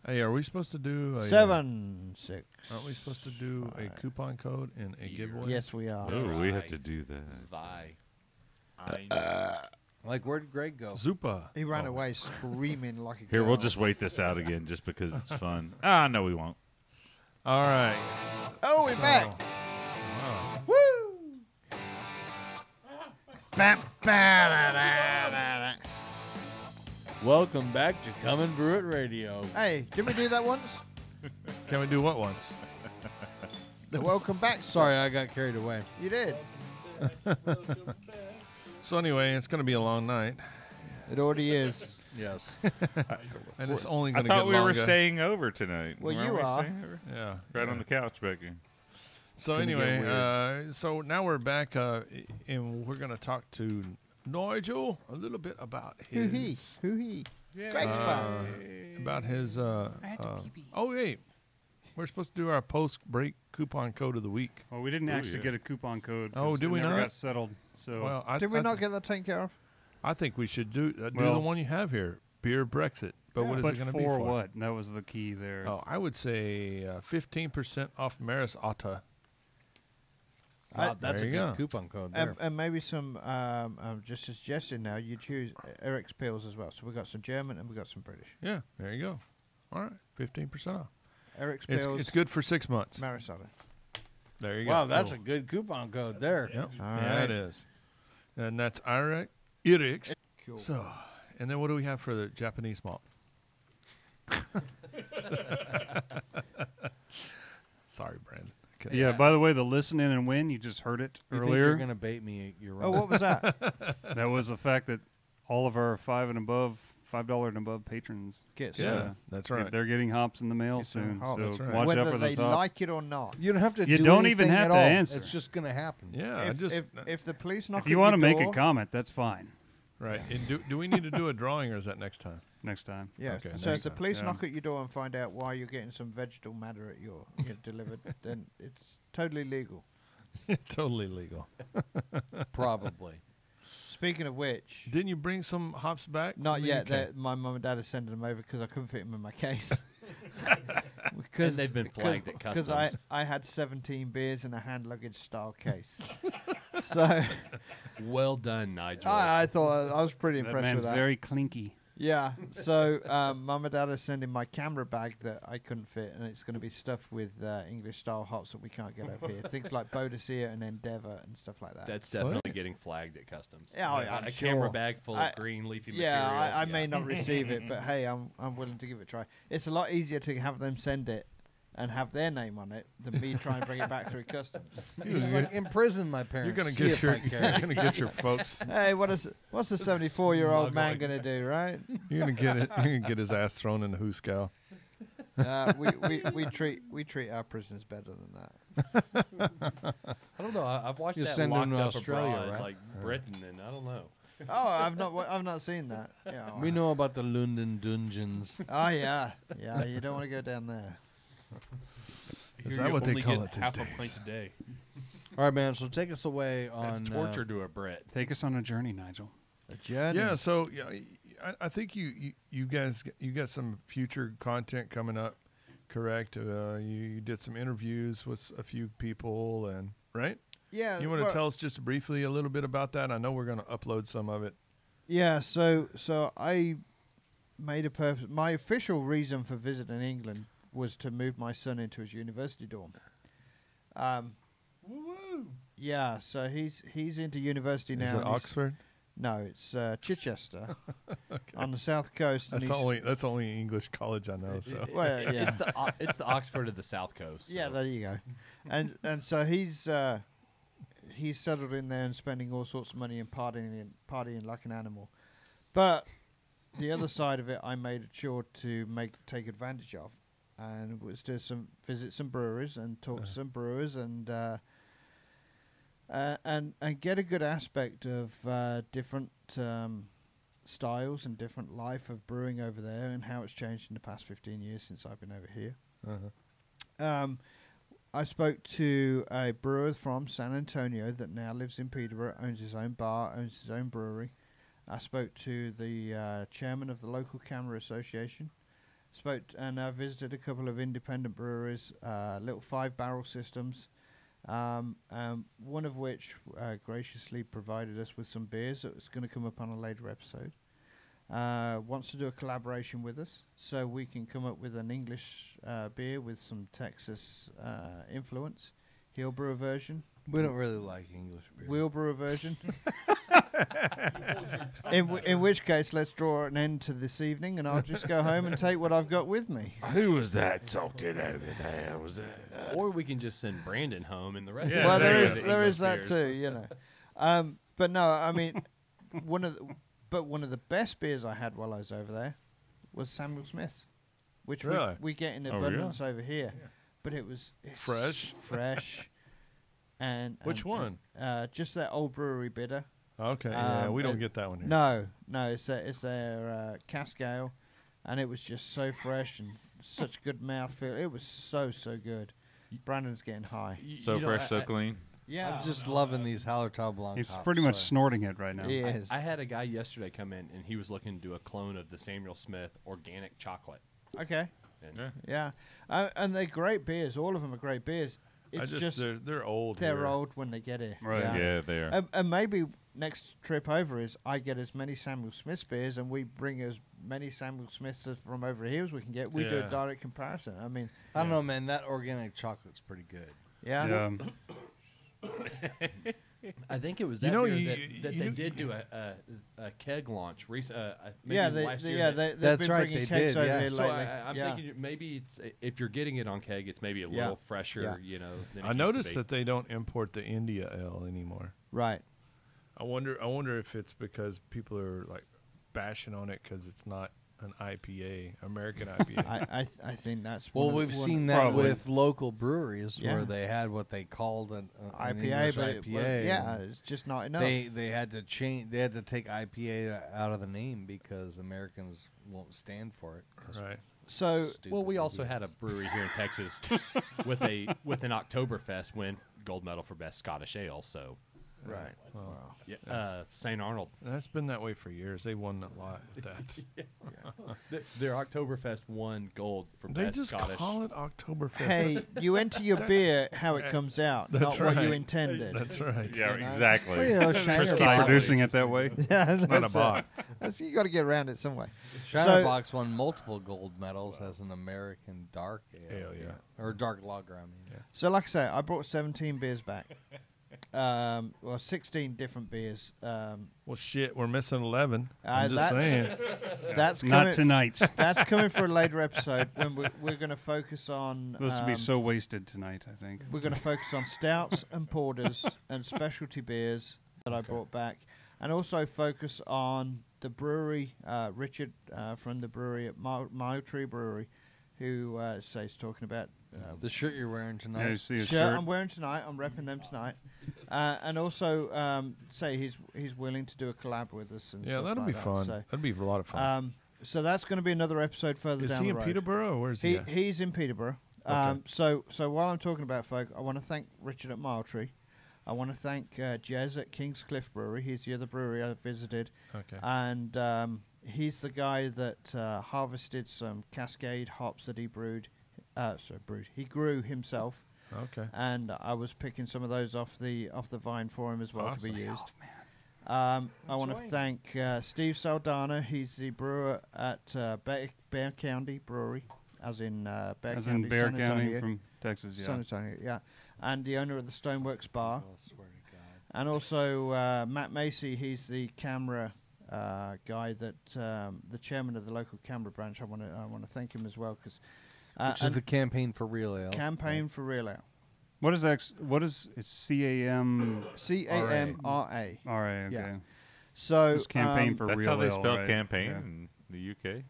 Hey, are we supposed to do a 7, 6. Aren't we supposed to do 5. A coupon code and a giveaway? Yes, we are. Oh, we have to do that. Zwei. I Like, where did Greg go? Zupa. He ran away screaming like a Here, girl. we'll just wait this out again just because it's fun. Ah, no, we won't. All right. Oh, we're back. Wow. Woo! Welcome back to Come and Brew It Radio. Hey, did we do that once? Can we do what once? The welcome back. Sorry, I got carried away. You did. So anyway, it's going to be a long night. It already is. Yes. And it's only I going to get thought we longer. were staying over tonight. Well, Weren't you we are. staying over? Yeah. Right on the couch back here. So gonna get anyway, so now we're back, and we're going to talk to Nigel a little bit about Who he? his... Who he? Yeah. Greg's back. about his... oh, wait. We're supposed to do our post-break coupon code of the week. Well, we didn't actually yeah. get a coupon code. Oh, 'cause did it we never not? got settled. So Well, Did we not get that taken care of? I think we should do the Well- one you have here, Beer Brexit. But what is but it going to be for for? what? That was the key there. Oh, I would say 15% off Maris Otta. Wow, that's a There you good go. coupon code there. And maybe some, just a suggestion now, you choose Eric's Pills as well. So we've got some German and we've got some British. Yeah, there you go. All right, 15% off. Eric's It's, Pills, it's good for 6 months. Marisota. There you go. Wow, that's a good coupon code there. Yep. All Yeah, right. it is. And that's Eric's. Cool. So, and then what do we have for the Japanese malt? Sorry, Brandon. Couldn't- yeah. By the way, the listen in and win, you just heard it You think you're earlier. going to bait me? You're wrong. Oh, what was that? That was the fact that all of our $5 and above patrons, Get Yeah, some. that's right. they're getting hops in the mail Get some soon. hops. So That's right. watch out Whether for they those hops. like it or not. You don't have to You do don't even anything have at to all. answer. It's just going to happen. Yeah, I If, just if the police knock If you want want to to make a comment, that's fine. right. And do we need to do a drawing, or is that next time? Next time. Yeah. Okay, So next if the time. police Yeah. knock at your door and find out why you're getting some vegetable matter at your delivered, then it's totally legal. Totally legal. Probably. Speaking of which, Didn't you bring some hops back? not from the yet. UK? That my mum and dad are sending them over because I couldn't fit them in my case. And they've been flagged at Because customs. I had 17 beers in a hand luggage style case. So Well done, Nigel. I thought I was pretty That impressed man's with that. very clinky. Yeah. So mum and dad are sending my camera bag that I couldn't fit, and it's going to be stuffed with English style hops that we can't get over here. Things like Bodicea and Endeavour and stuff like that. That's So- definitely getting flagged at customs. Yeah, A- I'm a sure. camera bag full I- of green leafy yeah, material. I may not receive it, but hey, I'm willing to give it a try. It's a lot easier to have them send it and have their name on it than me try and bring it back through customs. It's like imprison my parents. You're gonna See get if your I care. you're gonna get your folks. Hey, what's a 74-year-old man going to do, right? You're gonna get it. You're gonna get his ass thrown in the hooscow. We treat our prisoners better than that. I don't know. I've watched You that send locked them to up Australia, abroad, right? like Britain, and I don't know. Oh, I've not seen that. Yeah. We know about the London dungeons. Oh yeah. You don't want to go down there. Is that what they call it these half days? a pint a day. All right, man. So take us away That's on torture to a Brit. Take us on a journey, Nigel. A journey. Yeah. So yeah, I think you guys got some future content coming up, correct? You did some interviews with a few people, and right? Yeah. You want to tell us just briefly a little bit about that? I know we're going to upload some of it. Yeah. So I made a purpose. My official reason for visiting England was to move my son into his university dorm. Yeah. So he's into university now. Is it and he's- Oxford? No, it's Chichester on the south coast. and That's only English college I know. So Well, yeah. It's the Oxford of the South Coast. Yeah, so. there you go. And so he's settled in there and spending all sorts of money and partying like an animal. But the other side of it, I made sure to take advantage of, and was to visit some breweries and talk to some brewers and get a good aspect of different styles and different life of brewing over there and how it's changed in the past 15 years since I've been over here. I spoke to a brewer from San Antonio that now lives in Peterborough, owns his own bar, owns his own brewery. I spoke to the chairman of the local camera association, I visited a couple of independent breweries, little 5-barrel systems, one of which graciously provided us with some beers that was going to come up on a later episode. Wants to do a collaboration with us so we can come up with an English beer with some Texas influence. He'll brew a version. We don't really like English beer. We'll brew a version. In which case, let's draw an end to this evening, and I'll just go home and take what I've got with me. Who was that talking over there? Was that? Or we can just send Brandon home and the rest. Yeah, Well, there you there go. is that too, you know. But no, I mean, one of the best beers I had while I was over there was Samuel Smith's, which Really? we get in Oh, abundance over here. But it's Fresh? fresh. And Which one? Just that old brewery bitter. Okay, yeah, we don't it- get that one here. No, it's their cask ale, and it was just so fresh and such good mouthfeel. It was so good. Brandon's getting high. So fresh, so clean. Yeah, I'm just loving these Hallertau Blanc He's hops, pretty much so- snorting it right now. he is. I had a guy yesterday come in and he was looking to do a clone of the Samuel Smith organic chocolate. Okay, And Yeah. yeah, and they're great beers. All of them are great beers. I It's just they're old. they're here. old when they get here. Right. Yeah, they are. And maybe next trip over is I get as many Samuel Smith's beers and we bring as many Samuel Smiths from over here as we can get. We do a Yeah. direct comparison. I mean, I don't know, man. That organic chocolate's pretty good. yeah. Yeah. I think it was that You know, beer you- that you they know- did do a keg launch recently. Yeah, last year. they've That's been right, bringing they kegs did, over yeah. here So lately. I'm yeah. thinking maybe it's if you're getting it on keg, it's maybe a Yeah. little fresher, Yeah. you know. Than it I used to noticed be. that they don't import the India ale anymore. Right. I wonder if it's because people are like bashing on it because it's not an IPA, American IPA. I think that's Well, one of we've the- seen that Probably. with local breweries Yeah. where they had what they called an IPA, English but IPA. well, yeah, it's just not enough. They had to change. They had to take IPA out of the name because Americans won't stand for it. 'cause right. so stupid Well, we also had a idiots. brewery here in Texas with an Oktoberfest win gold medal for best Scottish ale. So right. Well, yeah, St. Arnold, that's been that way for years. They won a lot. That's their Oktoberfest won gold for they best just Scottish. call it Oktoberfest. Hey, you enter your beer how it comes out, not That's what you right. intended. That's right. Yeah, you know? exactly. Well, you know, Shiner Keep Box, producing it that way. Yeah, Not a that's bot. You got to get around it some way. Shiner So- Box won multiple gold medals as an American dark ale. Ale, yeah. Or dark lager, I mean. So, like I say, I brought 17 beers back. 16 different beers. Well, shit, we're missing 11. I'm just that's- saying. That's Not coming. tonight. That's coming for a later episode when we're going to focus on. This will be so wasted tonight, I think. We're going to focus on stouts and porters and specialty beers that I brought back, and also focus on the brewery, Richard from the brewery at Mile Tree Brewery, who he's talking about The shirt you're wearing Yeah, you tonight. see his shirt shirt. I'm wearing tonight. I'm repping them tonight, and also say he's willing to do a collab with us. And Yeah, stuff that'll like be that. fun. So, That'd be a lot of fun. so that's going to be another episode further Is down he the in road. Peterborough or is he? at? He's in Peterborough. Okay. So while I'm talking about folk, I want to thank Richard at Miletree. I want to thank Jez at Kingscliff Brewery. He's the other brewery I visited. Okay. And he's the guy that harvested some Cascade hops that he brewed. He grew himself. Okay. And I was picking some of those off the vine for him as well to be Awesome. used. I want to thank Steve Saldana. He's the brewer at Bear County Brewery, as in Bear As County, in Bear San County Antonio. from Texas, yeah. San Antonio, yeah. And the owner of the Stoneworks Bar. I swear to God. And also Matt Macy, he's the camera guy that the chairman of the local camera branch. I want to thank him as well because Which is the campaign for real ale. campaign for real ale. What is it's CAM? CAMRA. All right, okay. Yeah. So It's campaign for That's real how they ale, spell right? campaign Yeah. in the UK.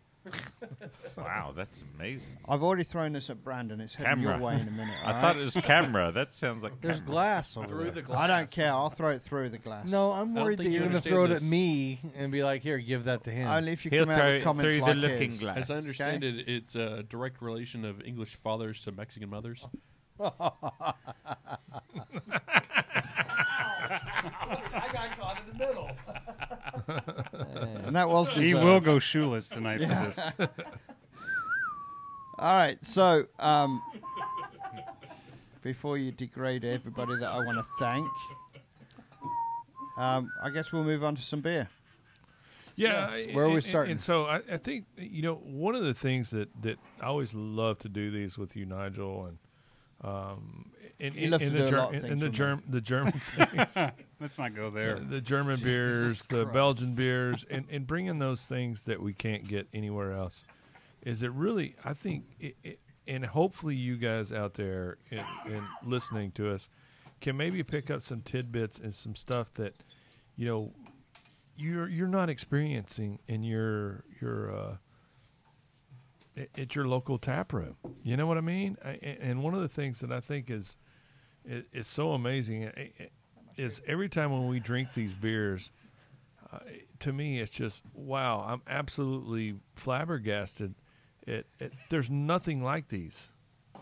Wow, that's amazing. I've already thrown this at Brandon. It's heading your Camera. way in a minute. I all thought right? it was camera. That sounds like There's camera. glass over Through there. the glass. I don't care. I'll throw it through the glass. No, I'm don't worried think that you you're going to understand throw it at this. me and be like, here, give that to him. Only if you He'll come out throw with it comments through the like looking his. glass. As I understand it, it's a direct relation of English fathers to Mexican mothers. I got caught in the middle. And that was He deserved. will go shoeless tonight for this. All right, so before you degrade everybody that I want to thank, I guess we'll move on to some beer. Yeah, Yes, where are we starting? And so I think one of the things that I always love to do these with you, Nigel, and You love to do a lot of things with me. the German things, Let's not go there. the German beers, the Belgian beers, and bringing those things that we can't get anywhere else. Is it really? I think, and hopefully you guys out there and listening to us can maybe pick up some tidbits and some stuff that you're not experiencing in your at your local tap room. You know what I mean? And one of the things that I think is so amazing is every time when we drink these beers, to me it's just wow. I'm absolutely flabbergasted. There's nothing like these,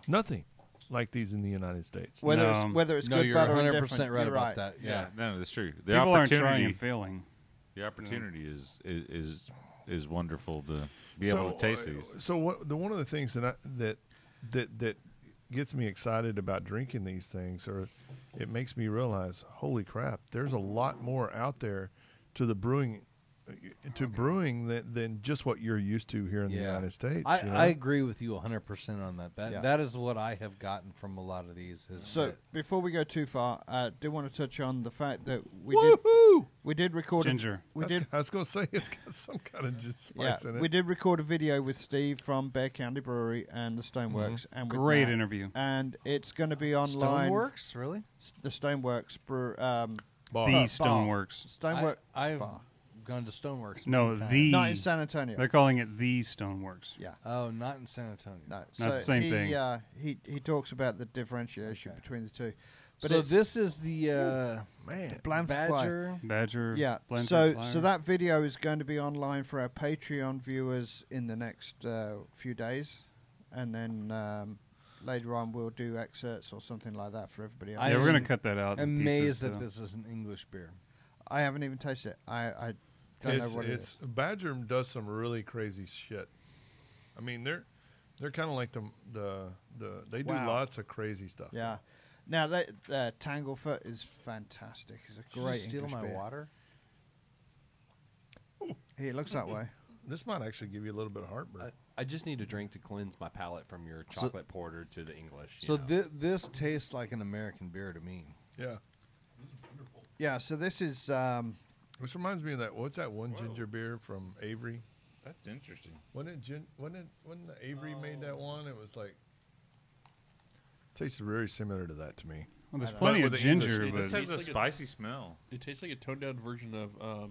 nothing like these in the United States. Whether No. it's No, good, you're bad, or 100% indifferent. right You're about that. Yeah, no, that's true. The People aren't trying opportunity, and failing. the opportunity is wonderful to be able to taste these. So one of the things that gets me excited about drinking these things, or it makes me realize, holy crap, there's a lot more out there to the brewing than just what you're used to here in the United States. I agree with you 100% on that. That is what I have gotten from a lot of these. So before we go too far, I do want to touch on the fact that we did record Ginger. I was going to say it's got some kind of just spice in it. We did record a video with Steve from Bear County Brewery and the Stoneworks, and with Great Matt, interview. and it's going to be online. Stoneworks, really? The Stoneworks brew. Bar. The Stoneworks. Stoneworks. I've Bar. gone to Stoneworks. No, many times. the. Not in San Antonio. They're calling it the Stoneworks. Yeah. Oh, not in San Antonio. No. Not the same thing. He talks about the differentiation between the two. But So it's this is the Bland Badger. Badger. Yeah. Blend So and so Fire. that video is going to be online for our Patreon viewers in the next few days, and then later on we'll do excerpts or something like that for everybody else. Yeah, we're I'm gonna cut that out. in Amazed pieces, that so. this is an English beer. I haven't even tasted it. I don't know what it is. Badger does some really crazy shit. I mean, they're kind of like they do Wow. lots of crazy stuff. Yeah. Now that Tanglefoot is fantastic. It's a Did you great steal English my beer. water? It looks that way. This might actually give you a little bit of heartburn. I just need a drink to cleanse my palate from your chocolate porter to the English. you So know. this tastes like an American beer to me. Yeah. Yeah. So this is Which reminds me of that. What's that one ginger beer from Avery? That's interesting. When the Avery made that one, it was like tasted very similar to that to me. Well, there's But plenty with of the English ginger, beer. but This has a Tastes like a- spicy smell. It tastes like a toned down version of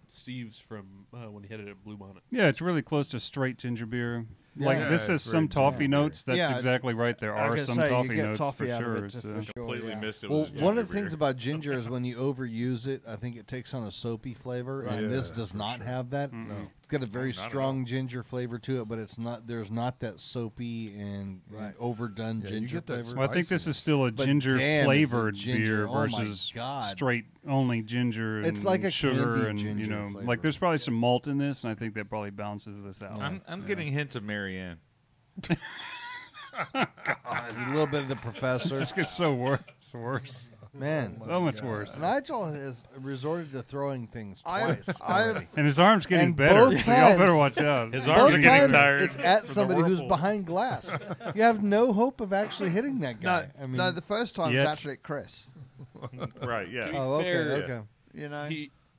Steve's from when he had it at Blue Bonnet. yeah, it's really close to straight ginger beer. Like Yeah, this has it's some very toffee ginger. notes. That's Yeah, exactly right. There I are was some gonna say, toffee you get notes toffee for out sure. of it so. for sure. Completely Yeah. missed it. Well, was a one of ginger the things beer. about ginger is when you overuse it, I think it takes on a soapy flavor, Right. and this Yeah, does for not sure. have that. Mm-mm. It's got a very not at strong ginger flavor to it, but it's not. There's not that soapy and overdone Yeah, you ginger get that flavor. Well, I think this is still a But ginger damn, is it flavored ginger. beer Oh my versus God. straight only ginger and It's like a sugar candied and ginger flavor. like there's probably some malt in this, and I think that probably balances this out. I'm getting hints of Marianne. a little bit of the professor. This gets so worse. Man, So much worse. Nigel has resorted to throwing things I've- twice. I've- already. And his arm's getting And better. both So y'all better times- watch out. His Both arms are getting times tired. It's at from the somebody who's whirlpool. behind glass. You have no hope of actually hitting that No, guy. I mean, no. The first time Yet. was actually Chris. Right, yeah. be oh, okay, fair, okay. You know,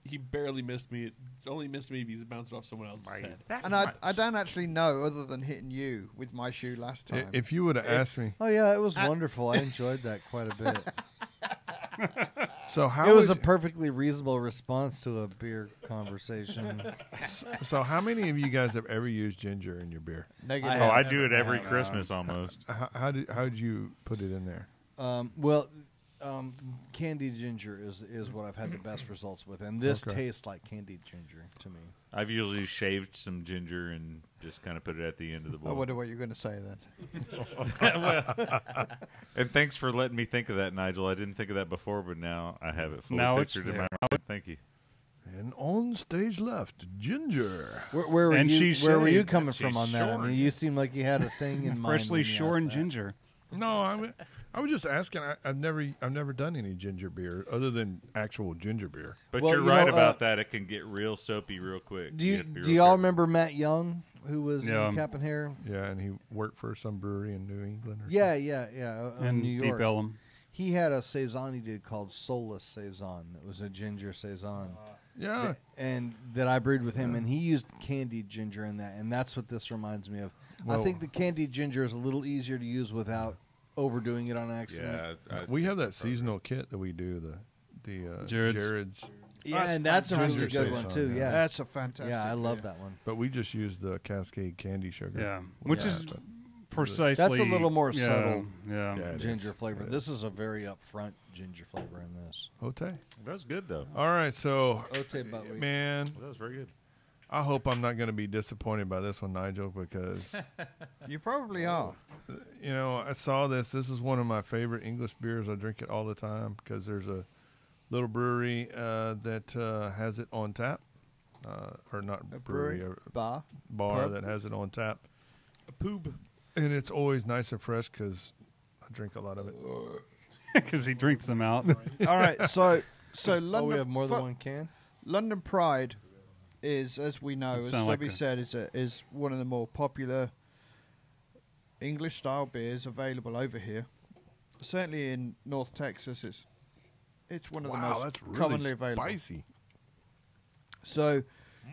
He barely missed me. It only missed me because it bounced off someone else's head. and I don't actually know other than hitting you with my shoe last time. If you would have asked me, Oh yeah, it was wonderful. I enjoyed that quite a bit. so how It was a would- perfectly reasonable response to a beer conversation. so how many of you guys have ever used ginger in your beer? Negative. Oh, I have do it never every had. Christmas almost. How did you put it in there? Candied ginger is what I've had the best results with, and this Okay. tastes like candied ginger to me. I've usually shaved some ginger and just kind of put it at the end of the I bowl. wonder what you're going to say then. And thanks for letting me think of that, Nigel. I didn't think of that before, but now I have it fully Now it's pictured in there. my mind. Thank you. And on stage left, Ginger. Where were And you? she's Where were you shaved. coming She's from on that? I shorn. mean, you seem like you had a thing in mind. Freshly when you shorn asked that. ginger. No, I was just asking. I've never done any ginger beer other than actual ginger beer. But Well, you're you right know, about that. It can get real soapy real quick. Do you have to be do real y'all careful. remember Matt Young, who was Yeah. in Cap and Hair? Yeah, and he worked for some brewery in New England. Or Yeah, in And New Deep York. Ellum. He had a saison he did called Soulless Saison. It was a ginger saison, yeah. and that I brewed with him, and he used candied ginger in that, and that's what this reminds me of. I Well- think the candied ginger is a little easier to use without overdoing it on accident. Yeah, We have that seasonal kit that we do the Jared's. Yeah, and that's a really ginger good one saison, too. yeah. Yeah, That's a fantastic. yeah, I love beer. that one. but we just use the Cascade candy sugar. Yeah. Which Yeah, is but- precisely. That's a little more yeah, subtle. Yeah. Yeah, it Ginger is. flavor. It This is a very upfront ginger flavor in this. Okay. that was good though. All right, so Ote buckwheat. man, That was very good. I hope I'm not going to be disappointed by this one, Nigel, because You probably are. you know I saw this. This is one of my favorite English beers. I drink it all the time because there's a little brewery that has it on tap, or not A brewery, brewery? a Bar. bar Pub? that has it on tap, A poob. and it's always nice and fresh because I drink a lot of it. Because he drinks them out. All right, so Oh, London. we have more than one can. London Pride is, as we know, That as sound like Debbie a- said, is one of the more popular English style beers available over here. Certainly in North Texas, it's one of the Wow, most that's really commonly available. spicy. So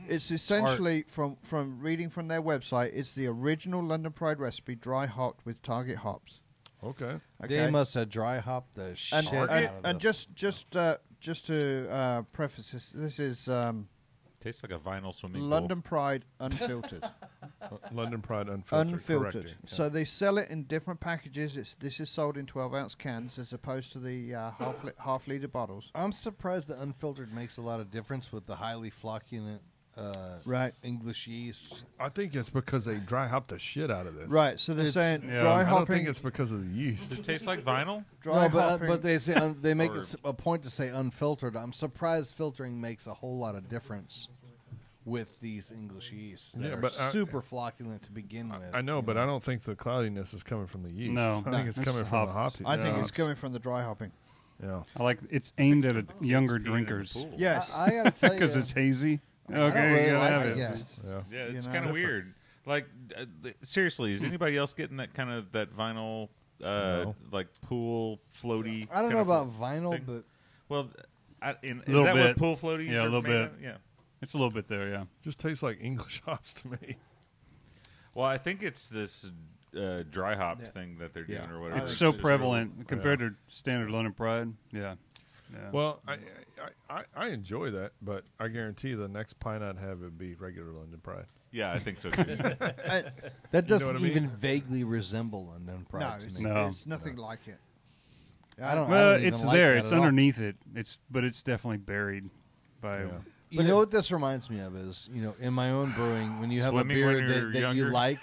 it's essentially from reading from their website, it's the original London Pride recipe, dry hopped with Target hops. Okay. They must have dry hopped the and shit out and, of and this. just to preface this is Tastes like a vinyl swimming London Pride unfiltered. London Pride unfiltered. Unfiltered. correct. So they sell it in different packages. This is sold in 12-ounce cans as opposed to the half-liter bottles. I'm surprised the unfiltered makes a lot of difference with the highly flocculent Right. English yeast. I think it's because they dry hop the shit out of this. Right. So they're saying yeah. dry I don't hopping. think it's because of the yeast. Does it taste like vinyl? Dry No, hopping. but they say they make Or- a point to say unfiltered. I'm surprised filtering makes a whole lot of difference with these English yeasts. That Yeah, are but super flocculent to begin with. I know, you but I don't think the cloudiness is coming from the yeast. No. I think it's It's coming from the hops. hop. I think yeah, it's coming from the dry hopping. Yeah. I like it's aimed at younger Peeing in the drinkers pool. Yes. I gotta tell you, because it's hazy. I don't Okay, really you gotta like have it. it. Yes. Yeah. Yeah, You it's know? kind of Different. weird. Like, seriously, is anybody else getting that kind of that vinyl, No. like pool floaty? I don't kind know of about vinyl, thing? but Well, is Little that what bit. pool floaties? Yeah, a are little made bit. of? Yeah. It's a little bit there, yeah. Just tastes like English hops to me. Well, I think it's this dry hop thing that they're doing, Yeah. or whatever. It's think so so. prevalent compared to standard London Pride. Yeah. Yeah. Well, I enjoy that, but I guarantee the next pint I'd have would be regular London Pride. Yeah, I think so too. that doesn't what I mean? even vaguely resemble London No, Pride it's, to me. No. it's nothing like it. I don't. well, even it's like there. that It's at all. underneath it. But it's definitely buried by. Yeah. You know what this reminds me of is, in my own brewing, when you have Swimming a beer when you're that you younger? like,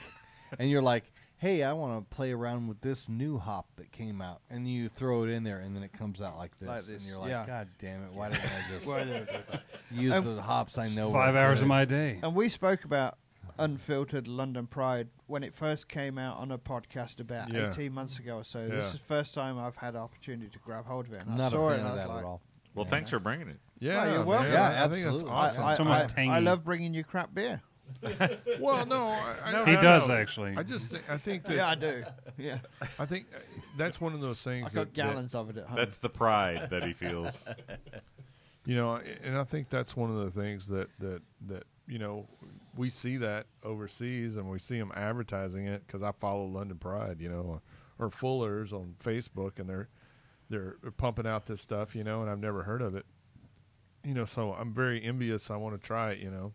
and you're like, hey, I want to play around with this new hop that came out, and you throw it in there, and then it comes out like this, Like this, and you're like, yeah. God damn it, why didn't I just Why did I do that? use Um, the hops I know? 5 are hours good? of my day. And we spoke about unfiltered London Pride when it first came out on a podcast about Yeah. 18 months ago or so. Yeah. This is the first time I've had the opportunity to grab hold of it. And I'm I not saw a it fan and I of was that like, at all. Well, thanks for bringing it. Yeah, you're welcome. man, Yeah, I think that's absolutely. awesome. It's almost I tangy. love bringing you crap beer. Well, no, He I does know. actually. I just I think that Yeah, I do. Yeah, I think that's one of those things I've got that gallons of it at home. That's the pride that he feels. and I think that's one of the things that we see that overseas and we see them advertising it because I follow London Pride, or Fuller's on Facebook, and they're pumping out this stuff, and I've never heard of it, so I'm very envious. I want to try it, and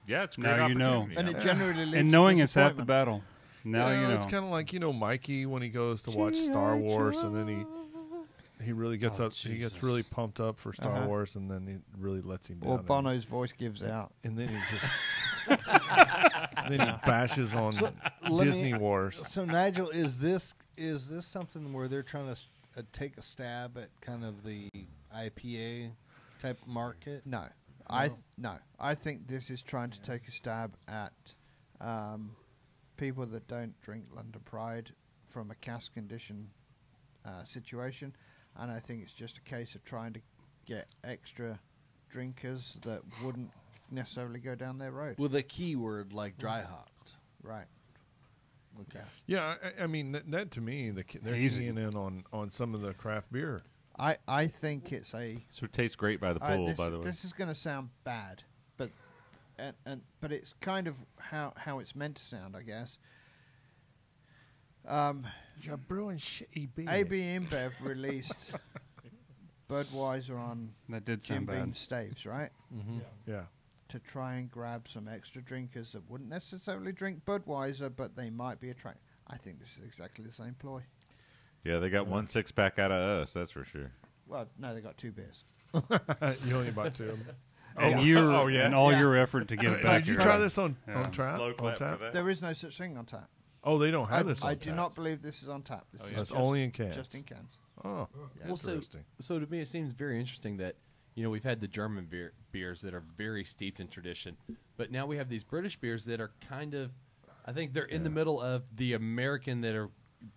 Yeah, it's a great Now you know. opportunity. and it generally leads and to knowing it's half the disappointment. battle. Now you know. it's kind of like Mikey when he goes to watch Star Wars, and then he really gets up. He gets really pumped up for Star Uh-huh. Wars, and then it really lets him down. Or and- Bono's voice gives out. and then he just then he bashes on let Disney me- Wars. So Nigel, is this something where they're trying to take a stab at kind of the IPA type market. No. No. I think this is trying to take a stab at people that don't drink London Pride from a cask condition situation, and I think it's just a case of trying to get extra drinkers that wouldn't necessarily go down their road. With a keyword like dry hopped. Right. Okay. Yeah, I mean that to me, they're Easy. keying in on some of the craft beer. I think it's a. So it tastes great by the pool, by the way. This is going to sound bad, but but it's kind of how it's meant to sound, I guess. You're brewing shitty beer. AB InBev released Budweiser on That did Jim sound bad. Beam staves, right? Mm-hmm. Yeah. To try and grab some extra drinkers that wouldn't necessarily drink Budweiser, but they might be attracted. I think this is exactly the same ploy. Yeah, they got 1 6-pack out of us, that's for sure. Well, no, they got 2 beers. You only bought 2 of them. And Oh, yeah. and all Yeah. your effort to get it back. Did you here. try this on Yeah. tap? Slow On clap tap? for that. There is no such thing on tap. Oh, they don't have this on I tap. do not believe this is on tap. This is That's just, only in cans. Just in cans. Oh, Yeah. Well, so, interesting. so to me, it seems very interesting that we've had the German beers that are very steeped in tradition, but now we have these British beers that are kind of, I think they're in the middle of the American that are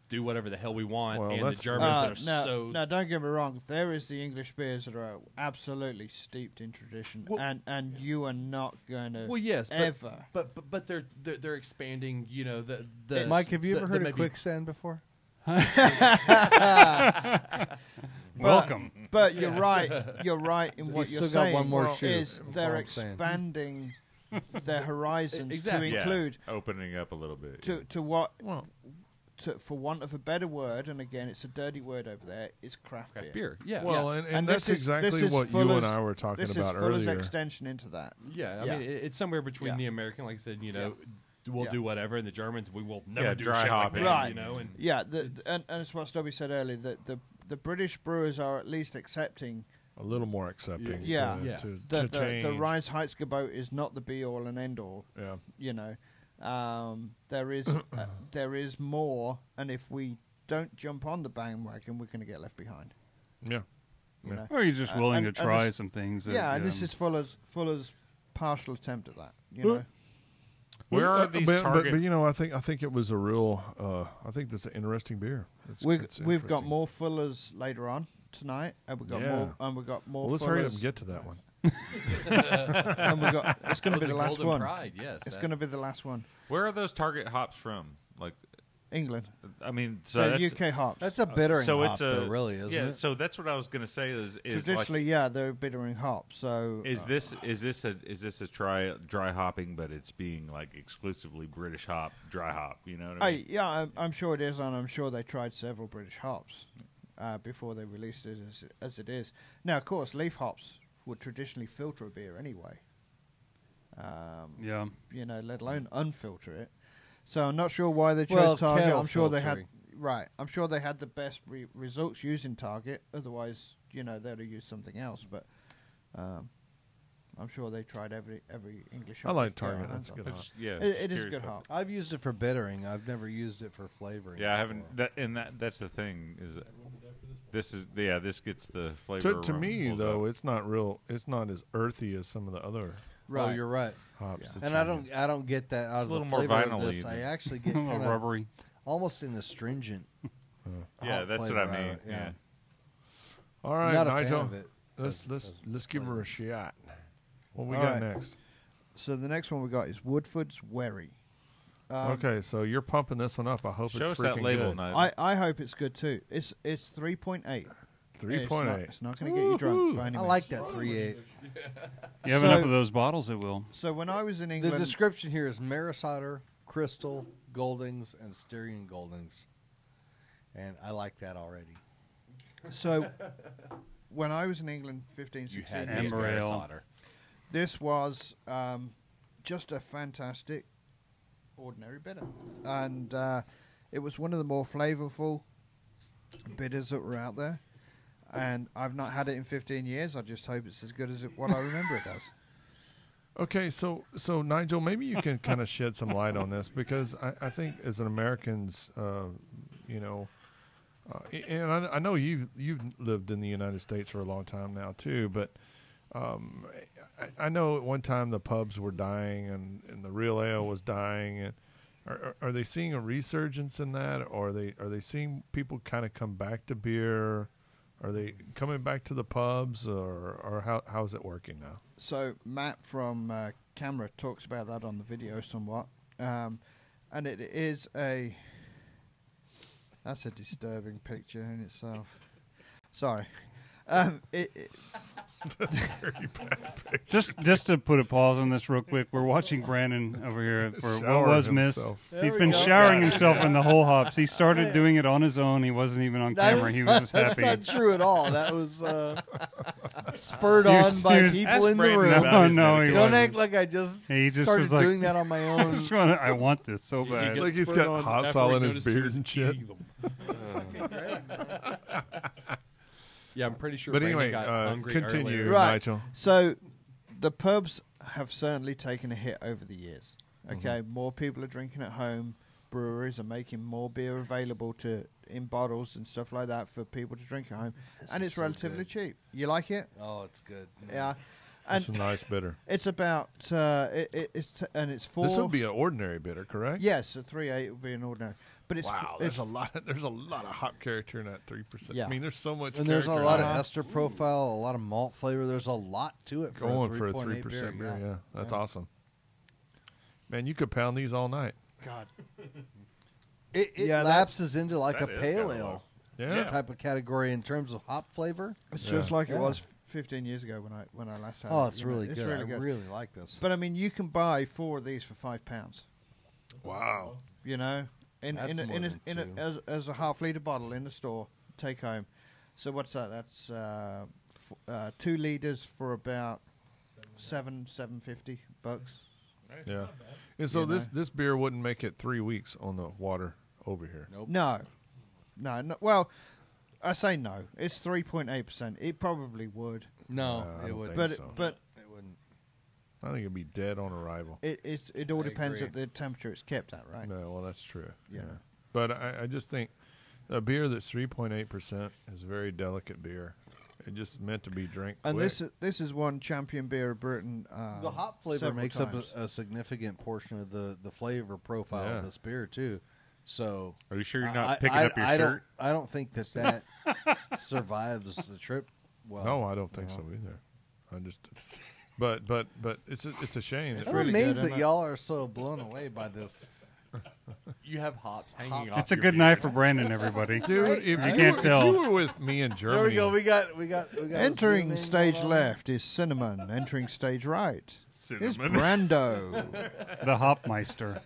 do whatever the hell we want, Well, and the that's- Germans that are no, so. no, don't get me wrong. There is the English beers that are absolutely steeped in tradition, Well- and you are not going to Well, yes, ever. but they're expanding. The Mike, have you the- ever the heard of maybe- quicksand before? Welcome. But you're right. You're right in what He's you're still got saying. one more shoe. Is That's they're all I'm saying. expanding their horizons Exactly. to Yeah, include opening up a little bit. to what Well, for want of a better word, and again it's a dirty word over there, is craft Craft beer. beer. Yeah, well, Yeah. and And that's this is exactly what you Fuller's- and I were talking This about is Fuller's earlier. extension into that. yeah. I Yeah. mean, it's somewhere between Yeah. the American, like I said, we'll Yeah. do whatever, and the Germans, we will never Yeah, do dry shit like hopping. that, Right. and Yeah, It's- and it's what Stubby said earlier, that the British brewers are at least accepting A little more accepting. Yeah. to, Yeah. to, that to change. the Reinheitsgebot is not the be all and end all. Yeah. There is there is more, and if we don't jump on the bandwagon, we're going to get left behind. Yeah. You Yeah. know? Or you're just willing and to try this- some things. That, Yeah, and this is Fuller's partial attempt at that. You Well, know, Where are these but, target? But I think it was a real. I think that's an interesting beer. we've got interesting. more Fullers later on tonight, and we've got Yeah. more, and we've got more. Well, let's Fullers, hurry up and get to that one. and we got. It's going to be the last Golden one. Pride, yes. It's going to be the last one. Where are those target hops from? Like, England, I mean, so the that's, UK hops. That's a bittering so hop, it's though, really, isn't yeah. it? So that's what I was going to say. Is Traditionally, like, yeah, they're bittering hops. So is this a dry hopping, but it's being like exclusively British hop, dry hop? You know what I mean? I'm sure it is, and I'm sure they tried several British hops before they released it as it is. Now, of course, leaf hops would traditionally filter a beer anyway. Yeah. Let alone unfilter it. So I'm not sure why they chose Well, Target. kettle I'm sure they had filtering. I'm sure they had the best results using Target. Otherwise, they'd have used something else. But I'm sure they tried every English. I hop like they could get Target. their That's a hands good on. hop. Yeah, It just is a curious good about hop. I've used it for bittering. I've never used it for flavoring. Yeah, I haven't. before. That's the thing is, this gets the flavor. To me, pulls though, up. it's not real. It's not as earthy as some of the other Oh, you're right. hops. Yeah. that And you I don't get that out It's of a little the more flavor of vinyl-y this. than- I actually get A kind little of rubbery. almost an astringent. yeah, hop that's what flavor I out of mean. it, Yeah. All right, Not a fan Nigel. of it. Let's give her a shot. What we All got right. next? So the next one we got is Woodford's Wherry. Okay, so you're pumping this one up. I hope Show it's us that freaking label, good. Nigel. I hope it's good too. It's 3.8. 3.8. It's not going to get you drunk by any I means. like that 3.8. You have So- enough of those bottles, it will. So when I was in The England, description here is Maris Otter, Crystal, Goldings, and Styrian Goldings. And I like that already. so when I was in England 15, You 16 had years Amber ago, Ale. Otter. this was just a fantastic ordinary bitter, and it was one of the more flavorful bitters that were out there. And I've not had it in 15 years. I just hope it's as good as what I remember it does. Okay, so Nigel, maybe you can kind of shed some light on this because I think as an Americans, and I know you've lived in the United States for a long time now too, but I know at one time the pubs were dying and the real ale was dying. And are they seeing a resurgence in that, or are they seeing people kind of come back to beer? Are they coming back to the pubs, or how's it working now? So Matt from Camera talks about that on the video somewhat, and it is that's a disturbing picture in itself. Sorry. Very bad. Just to put a pause on this real quick, we're watching Brandon over here for what Showering was missed. himself. He's been showering himself in the whole hops. He started doing it on his own. He wasn't even on camera. He was just happy. That's not true at all. That was spurred He was- on by he was- people in the Brandon room. about his No, he Don't wasn't. act like I just, He just started was like, doing that on my own. I want this so You bad. get Like he's spurred got on hot after sauce he in his noticed he beard was and shit. eating them. Yeah, I'm pretty sure. But Brandon anyway, got hungry continue, earlier. Right. Nigel. So the pubs have certainly taken a hit over the years. Okay, more people are drinking at home. Breweries are making more beer available in bottles and stuff like that for people to drink at home, and it's so relatively good. cheap. You like it? Oh, it's good. Yeah. It's And a nice bitter. it's about it's four. This would be an ordinary bitter, correct? Yes, a 3.8 would be an ordinary, but it's Wow, it's there's a lot. There's a lot of hop character in that 3%. Yeah. I mean, there's so much. And there's a character lot in of that. ester profile, a lot of malt flavor. There's a lot to it for going a for a 3.8 3% beer. beer. Yeah, that's Yeah. awesome. Man, you could pound these all night. God. It Yeah, that- lapses into like that a is pale kinda ale Yeah. type of category in terms of hop flavor. It's Yeah. just like it Yeah. was 15 years ago when I last had it. Oh, it's you know. really It's good. really I good. really like this. But I mean, you can buy 4 of these for £5. Wow. You know, That's more than two. as a half-liter bottle in the store, take home. So what's that? That's 2 liters for about $7.50 bucks. Yeah. And so You know. this beer wouldn't make it 3 weeks on the water over here. Nope. No. Well, I say no. It's 3.8%. It probably would, No, I it don't would. think but so. but It wouldn't. I think it'd be dead on arrival. it all I depends agree. at the temperature it's kept at, right? No, well, that's true. Yeah. But I just think a beer that's 3.8% is a very delicate beer. It's just meant to be drank And quick. this is one champion beer of Britain. The hop flavor several makes times. up a significant portion of the flavor profile Yeah. of this beer too. So Are you sure you're not picking up your shirt? I don't think that survives the trip. Well, No, I don't think no. so either. I just, but it's a shame. It's I'm really amazed good, that isn't it? y'all are so blown away by this. You have hops hanging off. It's a your good beard. night for Brandon, everybody. Dude, if You you, can't if tell. you were with me in There Germany, we go. We got Entering a stage name on left is cinnamon. Entering stage right is Cinnamon. Brando. The Hopmeister.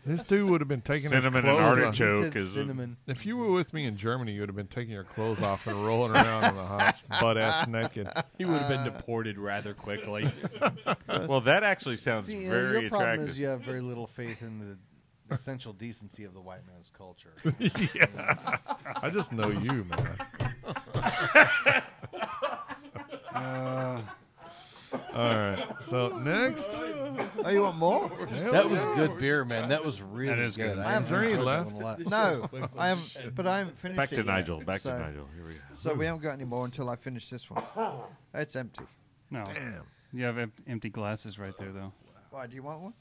this dude would have been taking Cinnamon his and clothes it. off. He artichoke said is a- cinnamon. If you were with me in Germany, you would have been taking your clothes off and rolling around on the hops, butt ass naked. He would have been deported rather quickly. Well, that actually sounds See, very your problem attractive. is you have very little faith in the essential decency of the white man's culture. I just know you, man. All right. So next, Oh, you want more? That was good beer, man. That was really That is good. I Is there any enjoyed that left? one a lot. No, I haven't. But I haven't finished. Back it to yet. Nigel. Back So- to Nigel. Here we go. So we haven't got any more until I finish this one. It's empty. No. damn. You have empty glasses right there, though. Why? Do you want one?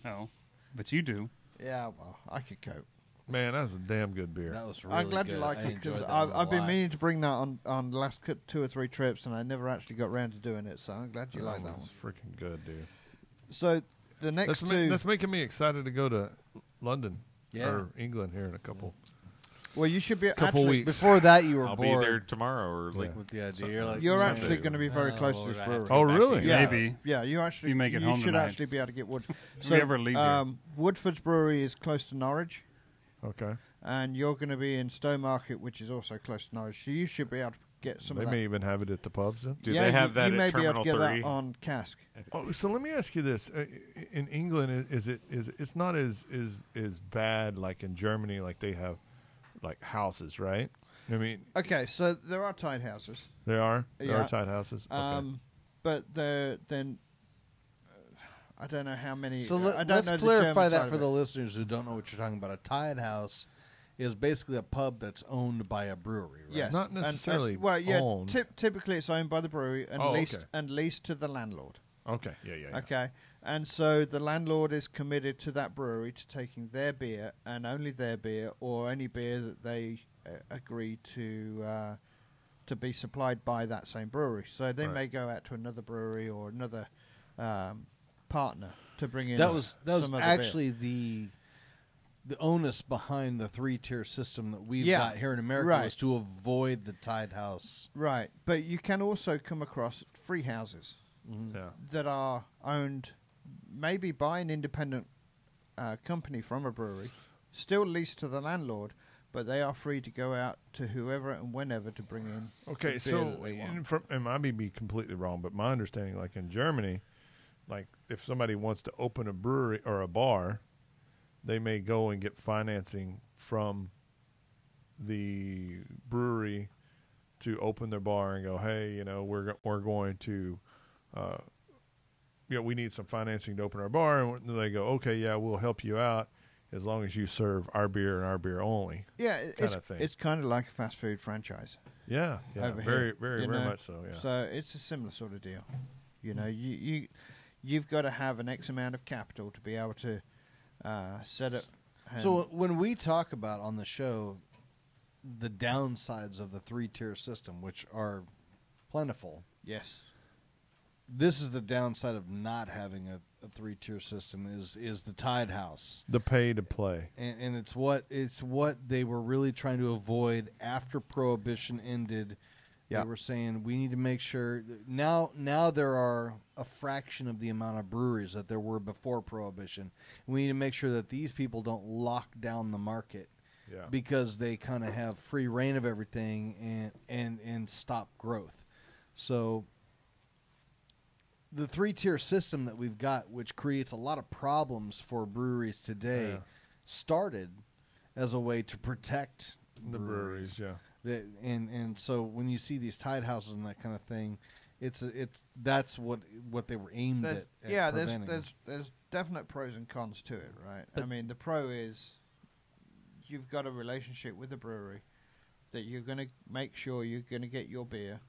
No. But you do. Yeah. Well, I could cope. Man, that was a damn good beer. That was really I'm glad good. you like I it because enjoyed that one a I've been lot. meaning to bring that on the last 2 or 3 trips, and I never actually got round to doing it. So I'm glad you like that one. It's freaking good, dude. So the next two. That's making me excited to go to London Yeah. or England here in a couple. Well, you should be Couple actually, weeks. Before that, you were I'll bored be there tomorrow or like with the idea. You're, like, You're Someday. actually going to be very Oh, close well, to this I have to brewery. go Oh, back to really? you. Yeah, Maybe. Yeah, you actually. If you make it home should tonight. actually be able to get wood. If we ever leave here. Woodford's Brewery is close to Norwich, Okay. and you're going to be in Stowmarket, which is also close to Norwich. So you should be able to get some They of that. may even have it at the pubs then. Do yeah, they have that you at may be able Terminal to get 3? that on cask. Oh, so let me ask you this: in England, is it's not as bad like in Germany, like they have like houses, right? I mean, Okay, so there are tied houses, there are Yeah. tied houses. Okay. but then I don't know how many. So I don't let's know the clarify German that side for of the it. listeners who don't know what you're talking about. A tied house is basically a pub that's owned by a brewery, right? Yes, Not necessarily well, yeah. owned. Typically, it's owned by the brewery and leased to the landlord. Okay. Yeah. Okay, and so the landlord is committed to that brewery to taking their beer and only their beer, or any beer that they agree to be supplied by that same brewery. So they may go out to another brewery or another partner to bring in. That was some other actually the onus behind the 3-tier system that we've got here in America, right. was to avoid the tied house. Right, but you can also come across free houses Yeah. that are owned maybe by an independent company from a brewery, still leased to the landlord, but they are free to go out to whoever and whenever to bring in. Okay, the beer so that they want. and I may be completely wrong, but my understanding, like in Germany, like if somebody wants to open a brewery or a bar, they may go and get financing from the brewery to open their bar and go, hey, you know, we're going to, we need some financing to open our bar, and they go, okay, yeah, we'll help you out as long as you serve our beer and our beer only. Yeah, kind of thing. it's kind of like a fast food franchise. Yeah, over very, here, very, you very know? much so. Yeah. So it's a similar sort of deal. You know, you've got to have an X amount of capital to be able to set up. So when we talk about on the show the downsides of the 3-tier system, which are plentiful, yes, this is the downside of not having a 3-tier system is the tied house. The pay to play. And it's what they were really trying to avoid after Prohibition ended. Yeah. They were saying we need to make sure now there are a fraction of the amount of breweries that there were before Prohibition. We need to make sure that these people don't lock down the market, because they kind of have free reign of everything and stop growth. So the 3-tier system that we've got, which creates a lot of problems for breweries today, started as a way to protect The breweries, yeah. And so when you see these tied houses and that kind of thing, that's what they were aimed at. Yeah, preventing. there's definite pros and cons to it, right? I mean, the pro is you've got a relationship with the brewery that you're going to make sure you're going to get your beer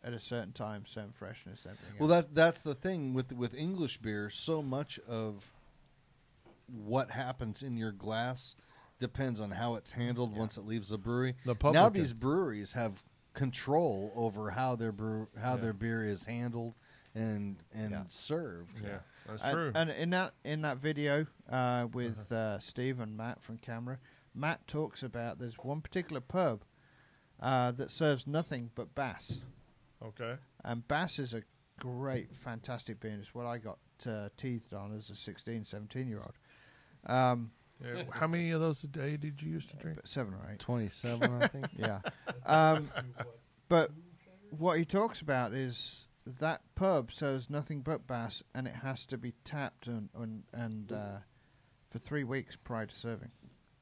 at a certain time, certain freshness, everything. Well, that's the thing with English beer. So much of what happens in your glass depends on how it's handled once it leaves the brewery. Now these breweries have control over how their beer is handled and served. Yeah, that's true. And in that video with Steve and Matt from camera, Matt talks about there's one particular pub that serves nothing but Bass. Okay. And Bass is a great, fantastic beer. It's what I got teethed on as a 16, 17-year-old. How many of those a day did you used to drink? 7 or 8. 27, I think. Yeah. But what he talks about is that pub serves nothing but Bass, and it has to be tapped and for 3 weeks prior to serving.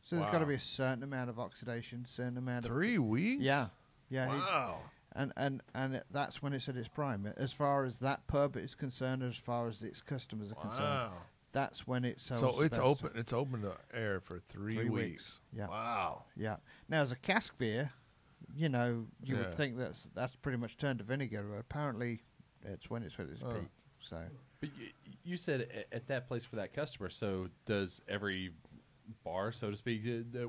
So there's got to be a certain amount of oxidation, certain amount of 3 weeks. Yeah. Wow. And that's when it's at its prime. As far as that pub is concerned, as far as its customers are concerned, that's when it sells. So it's best. open. It's open to air for 3 weeks. Yeah. Wow. Yeah. Now, as a cask beer, you would think that's pretty much turned to vinegar. But apparently, it's when it's at its peak. So. But you said at that place for that customer. So does every bar, so to speak,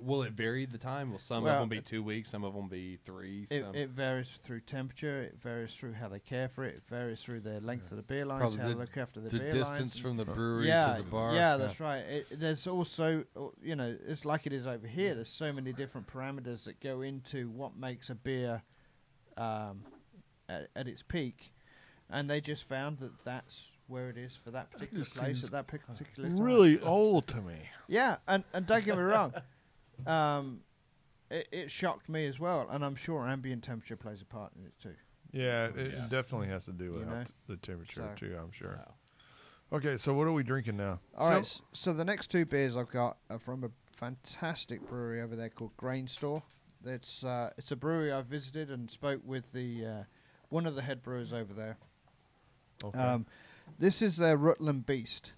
will it vary the time? Will some of them be 2 weeks, some of them be 3? It varies through temperature. It varies through how they care for it. It varies through their length of the beer lines, Probably how they look after the beer distance lines. from the brewery to the bar. Yeah, that's right. There's also, it's like it is over here. There's so many different parameters that go into what makes a beer at its peak, and they just found that that's where it is for that particular place at that particular time. Really old to me. Yeah, and don't get me wrong, it shocked me as well, and I'm sure ambient temperature plays a part in it too. Yeah, it definitely has to do with the temperature too, I'm sure. Okay, so what are we drinking now? All right, so the next 2 beers I've got are from a fantastic brewery over there called Grain Store. It's a brewery I visited and spoke with the one of the head brewers over there. Okay. This is their Rutland Beast.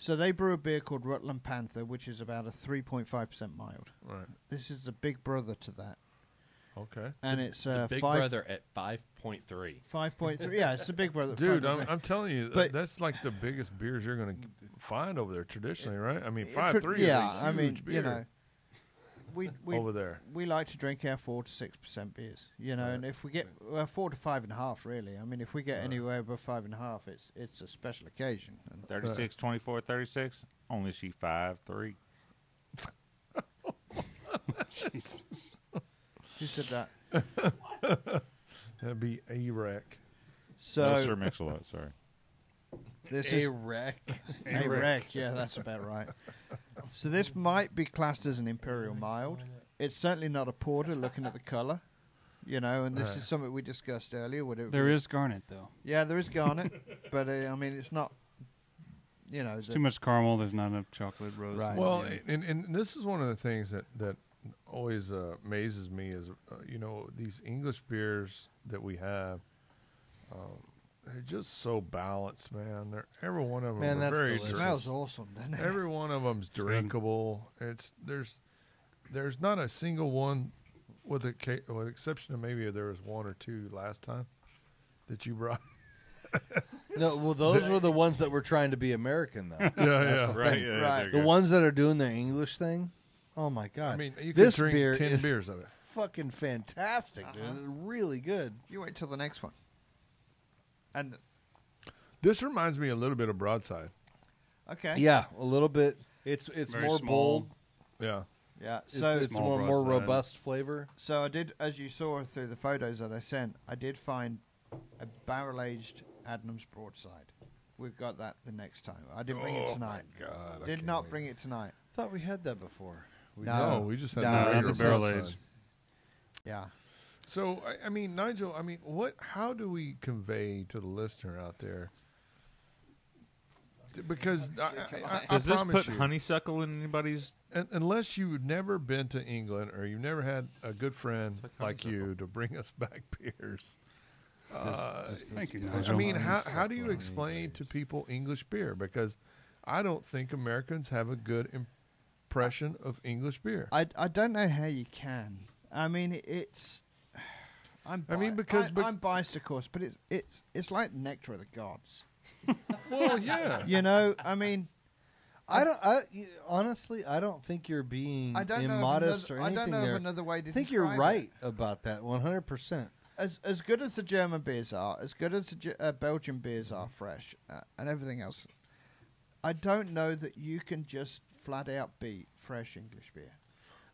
So they brew a beer called Rutland Panther, which is about a 3.5% mild. Right. This is the big brother to that. Okay. And it's The big brother at 5.3. 5.3. Yeah, it's the big brother. Dude, 5.3. I'm telling you, But- that's like the biggest beers you're going to find over there traditionally, right? I mean, 5.3 is yeah, a I mean, huge beer you know, we over there. we like to drink our 4 to 6% beers, you know, and if we get 4 to 5.5, really. I mean, if we get anywhere above 5.5, it's a special occasion. And 36, 24, 36. Only she 5'3". Jesus. who said that? That'd be a wreck. So Sir Mix-a-Lot, sorry. this A is wreck. a wreck. Yeah, that's about right. So this might be classed as an imperial mild. It's certainly not a porter. Looking at the color, you know, and this is something we discussed earlier. There is garnet, though. Yeah, there is garnet, but I mean, it's not. You know, It's too much caramel. There's not enough chocolate roast. Right. Well, and this is one of the things that always amazes me is, you know, these English beers that we have, they're just so balanced, man. Every one of them Man, are that's very delicious. smells awesome, doesn't it? Every one of them's drinkable. There's not a single one, with the exception of maybe there was one or two last time that you brought. No, well, those were the ones that were trying to be American, though. Yeah, Right, thing. yeah, Right. there you The go. ones that are doing their English thing, oh my god! I mean, you this could beer drink 10 is beers of it. fucking fantastic, dude. It's really good. You wait till the next one. And This reminds me a little bit of Broadside. okay, Yeah, a little bit. It's Very more small. bold. Yeah. yeah. It's, So it's Small more broadside. robust flavor. So I did, as you saw through the photos that I sent, I did find a barrel-aged Adnams Broadside. We've got that the next time. I didn't bring it Oh, tonight. my God, I Did can't not wait. bring it tonight. Thought we had that before. No, we just had No, the regular this is- barrel Broadside. aged. Yeah. So, I mean, Nigel, I mean, how do we convey to the listener out there? Because I Does this promise put you, honeysuckle in anybody's? unless you've never been to England or you've never had a good friend like you to bring us back beers. Thank you, I Nigel. mean, how do you explain to people English beer? Because I don't think Americans have a good impression of English beer. I don't know how you can. I mean, it's. I'm biased, of course, but it's like nectar of the gods. Well, yeah. You know, I mean, Honestly, I don't think you're being I don't know. immodest or I anything don't know there. of another way to. I think you're describe right about that, 100%. it. As good as the German beers are, as good as the Belgian beers are, fresh and everything else, I don't know that you can just flat out beat fresh English beer.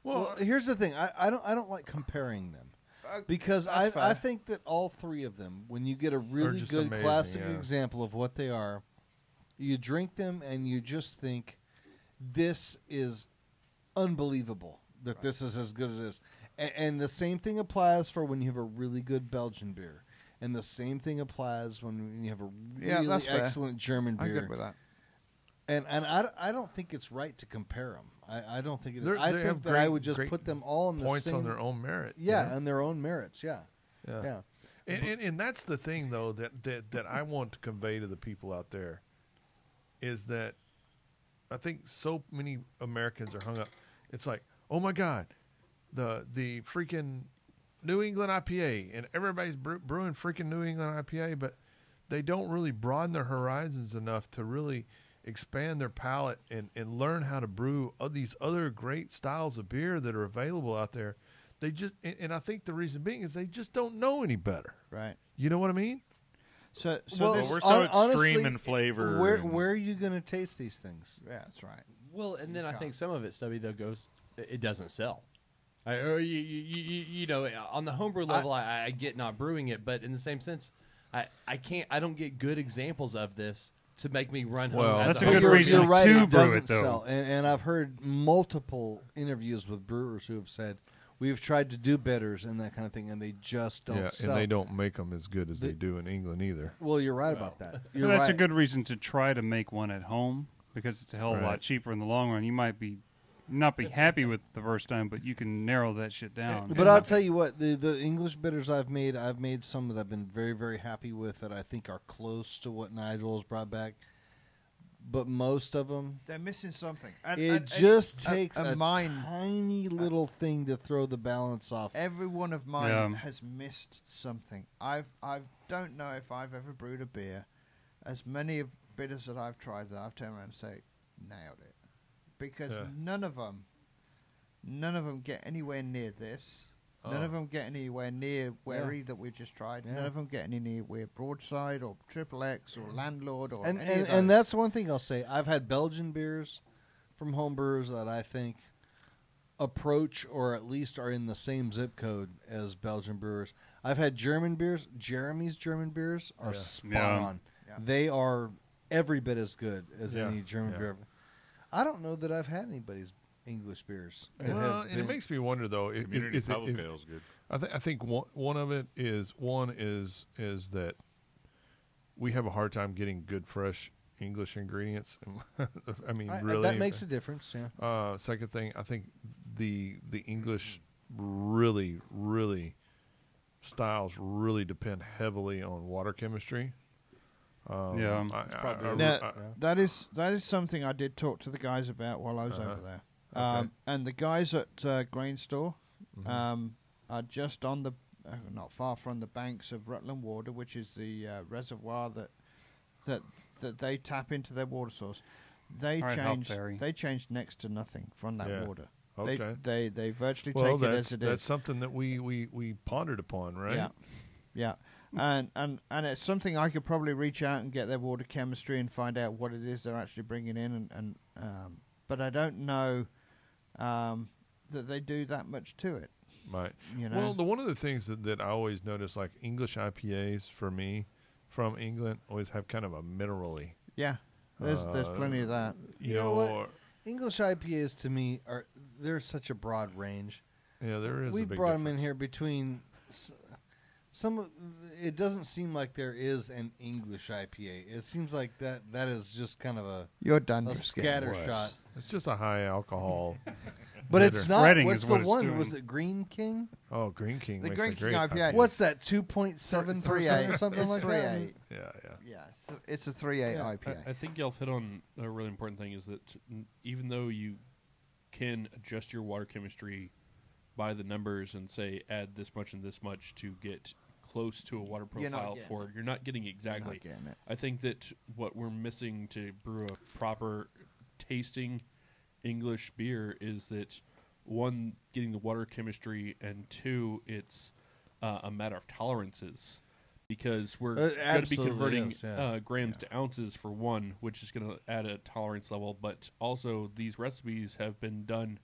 Well, here's the thing. I don't like comparing them. Because That's fair. I think that all three of them, when you get a really just good amazing, classic yeah. example of what they are, you drink them and you just think, this is unbelievable that this is as good as this. And the same thing applies for when you have a really good Belgian beer. And the same thing applies when you have a really that's fair. excellent German beer. I'm good with that. And I don't think it's right to compare them. I don't think it is. I They think have that I great- would just great put them all in the points same on their own merit. you Yeah, know? on their own merits. Yeah. Yeah. Yeah. And that's the thing, though, that I want to convey to the people out there is that I think so many Americans are hung up. It's like, oh, my God, the freaking New England IPA, and everybody's brewing freaking New England IPA, but they don't really broaden their horizons enough to really expand their palate and learn how to brew these other great styles of beer that are available out there. They just, and I think the reason being is they just don't know any better. Right. You know what I mean? So Well, we're so honestly, extreme in flavor. Where are you going to taste these things? yeah, that's right. Well, and then I think some of it, Stubby, though, goes, it doesn't sell. You know, on the homebrew level, I get not brewing it, but in the same sense, I don't get good examples of this to make me run home. Well, as that's a home good brewer. reason You're right. to It brew doesn't it, though. sell, and I've heard multiple interviews with brewers who have said we've tried to do bitters and that kind of thing, and they just don't sell. and they don't make them as good as they do in England either. Well, you're right about that. You're That's right. a good reason to try to make one at home because it's a hell of a lot Right. cheaper in the long run. You might not be happy with it the first time, but you can narrow that shit down. But I'll tell you what, the English bitters I've made some that I've been very, very happy with that I think are close to what Nigel has brought back. but most of them, they're missing something. It just takes a tiny little thing to throw the balance off. Every one of mine has missed something. I don't know if I've ever brewed a beer, as many of bitters that I've tried that I've turned around and say, nailed it. Because none of them get anywhere near this. None of them get anywhere near Wary that we just tried. None of them get anywhere Broadside or Triple X or Landlord or any of those. And that's one thing I'll say. I've had Belgian beers from homebrewers that I think approach or at least are in the same zip code as Belgian brewers. I've had German beers. Jeremy's German beers are spot on. Yeah. They are every bit as good as any German beer. I don't know that I've had anybody's English beers. Well, and it makes me wonder though. Community Public Ale is good. I think one of it is that we have a hard time getting good fresh English ingredients. I mean, really, that makes a difference. Yeah. Second thing, I think the English really styles really depend heavily on water chemistry. That is something I did talk to the guys about while I was over there. And the guys at Grain Store are just on the not far from the banks of Rutland Water, which is the reservoir that they tap into their water source. They changed next to nothing from that water. Okay. They virtually take it as it is. That's something that we pondered upon, right? Yeah. And it's something I could probably reach out and get their water chemistry and find out what it is they're actually bringing in, but I don't know that they do that much to it. Right. You know? Well, one of the things that I always notice, like English IPAs for me from England, always have kind of a minerally. Yeah, there's plenty of that. You know what? English IPAs to me they're such a broad range. Yeah, there is. We brought them in here between. It doesn't seem like there is an English IPA. It seems like that is just kind of a scattershot. It's just a high alcohol. But it's not. Reading what's is the what it's one? doing. Was it Green King? Oh, Green King. The makes Green a King great IPA. What's that? 2.7% or something like that. 3.8. Yeah. It's a 3.8 IPA. I think y'all hit on a really important thing, is that even though you can adjust your water chemistry by the numbers and say add this much and this much to get close to a water profile for it, you're not getting exactly. I think that what we're missing to brew a proper tasting English beer is that, one, getting the water chemistry, and two, it's a matter of tolerances, because we're going to be converting grams to ounces for one, which is going to add a tolerance level, but also these recipes have been done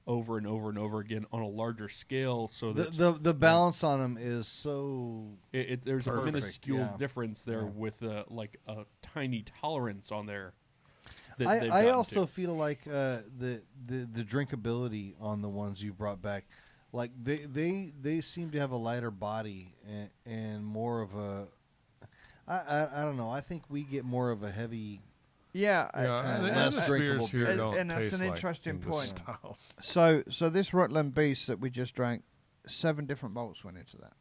over and over and over again on a larger scale, so that the balance on them is so there's a minuscule difference there with like a tiny tolerance on there. I also feel like the drinkability on the ones you brought back, like they seem to have a lighter body and more of a I don't know. I think we get more of a heavy. Yeah, less drinkable beer. And that's an interesting point. Styles. So this Rutland Beast that we just drank, 7 different malts went into that.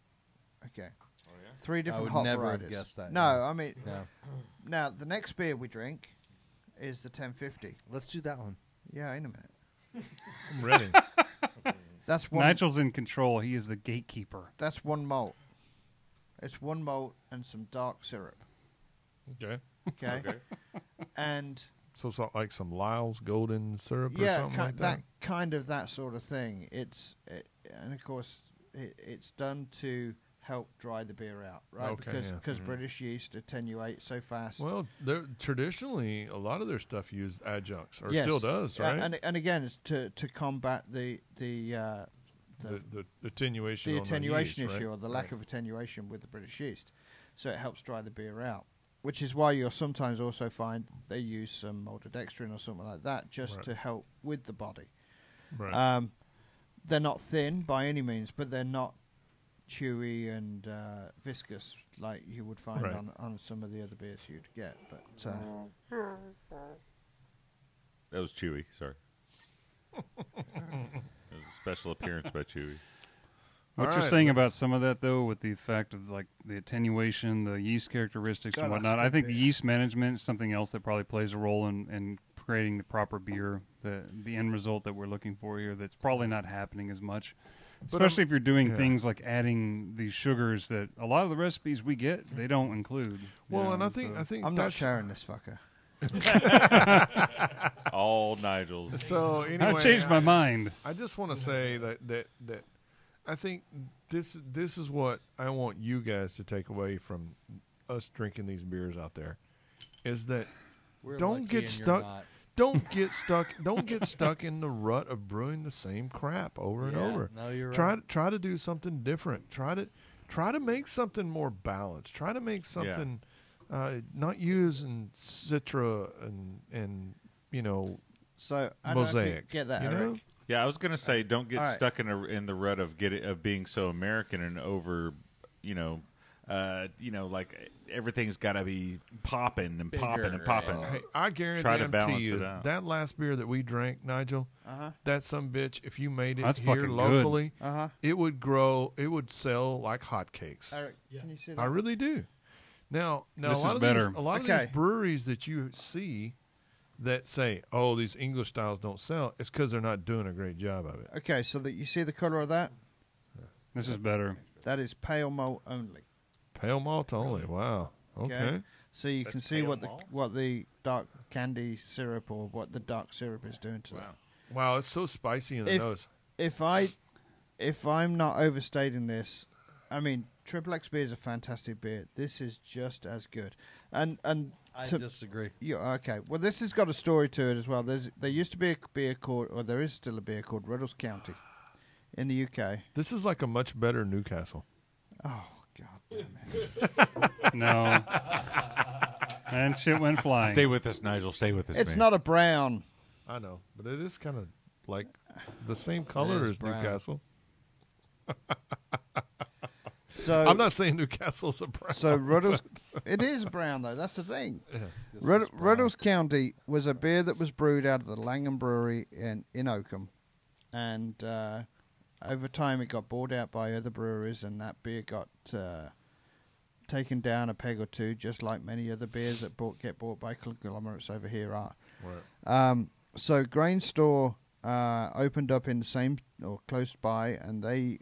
Okay. Oh, yeah? 3 different I hop would never varieties. have guessed that. No, I mean, now the next beer we drink is the 1050. Let's do that one. Yeah, in a minute. I'm ready. That's one. Nigel's in control. He is the gatekeeper. That's 1 malt. It's 1 malt and some dark syrup. Okay. Okay. And so it's like some Lyle's golden syrup or something like that? Kind of that sort of thing. And of course it's done to help dry the beer out, right? Okay, because British yeast attenuate so fast. Well, traditionally a lot of their stuff used adjuncts, or still does, right? And again, it's to combat the attenuation, the attenuation yeast, issue, right? or the lack of attenuation with the British yeast. So it helps dry the beer out, which is why you'll sometimes also find they use some maltodextrin or something like that just to help with the body. Right. They're not thin by any means, but they're not chewy and viscous like you would find on some of the other beers you'd get. But that was Chewy. Sorry. It was a special appearance by Chewy. What you're saying about some of that, though, with the fact of like the attenuation, the yeast characteristics and whatnot, I think the yeast management is something else that probably plays a role in creating the proper beer, the end result that we're looking for here. That's probably not happening as much, especially if you're doing things like adding these sugars that a lot of the recipes we get they don't include. Well, and I think I'm not sharing this fucker. All Nigel's. So anyway, I changed my mind. I just want to say that I think this is what I want you guys to take away from us drinking these beers out there, is that don't get stuck in the rut of brewing the same crap over and over. No, you're right. Try to do something different. Try to make something more balanced. Try to make something not using Citra and So I Mosaic. Don't get that, you know? Eric. Yeah, I was going to say, don't get right. stuck in the rut of being so American and over, like everything's got to be popping and popping and popping. Hey, I guarantee you that last beer that we drank, Nigel, that sumbitch, if you made it here locally, it would grow. It would sell like hotcakes. Eric, can you see that? I really do. Now this a lot is better. of these breweries that you see that say, "Oh, these English styles don't sell," it's because they're not doing a great job of it. Okay, so that you see the color of that? This is better. That is pale malt only. Pale malt only. Wow. Okay. So you can see what the dark candy syrup or what the dark syrup is doing to that. Wow, it's so spicy in the nose. If I'm not overstating this, I mean, Triple X beer is a fantastic beer. This is just as good. And I disagree. Yeah, okay. Well, this has got a story to it as well. There used to be a beer called, or there is still a beer called Ruddles County in the UK. This is like a much better Newcastle. Oh, God damn it. No. And shit went flying. Stay with us, Nigel. Stay with us, It's man. not a brown. I know, but it is kind of like the same color as brown. Newcastle. So I'm not saying Newcastle's a brown. So Ruddles, it is brown though. That's the thing. Ruddles County was a beer that was brewed out of the Langham Brewery in Oakham, and over time it got bought out by other breweries, and that beer got taken down a peg or two, just like many other beers that get bought by conglomerates over here are. Right. So Grain Store opened up in the same or close by, and they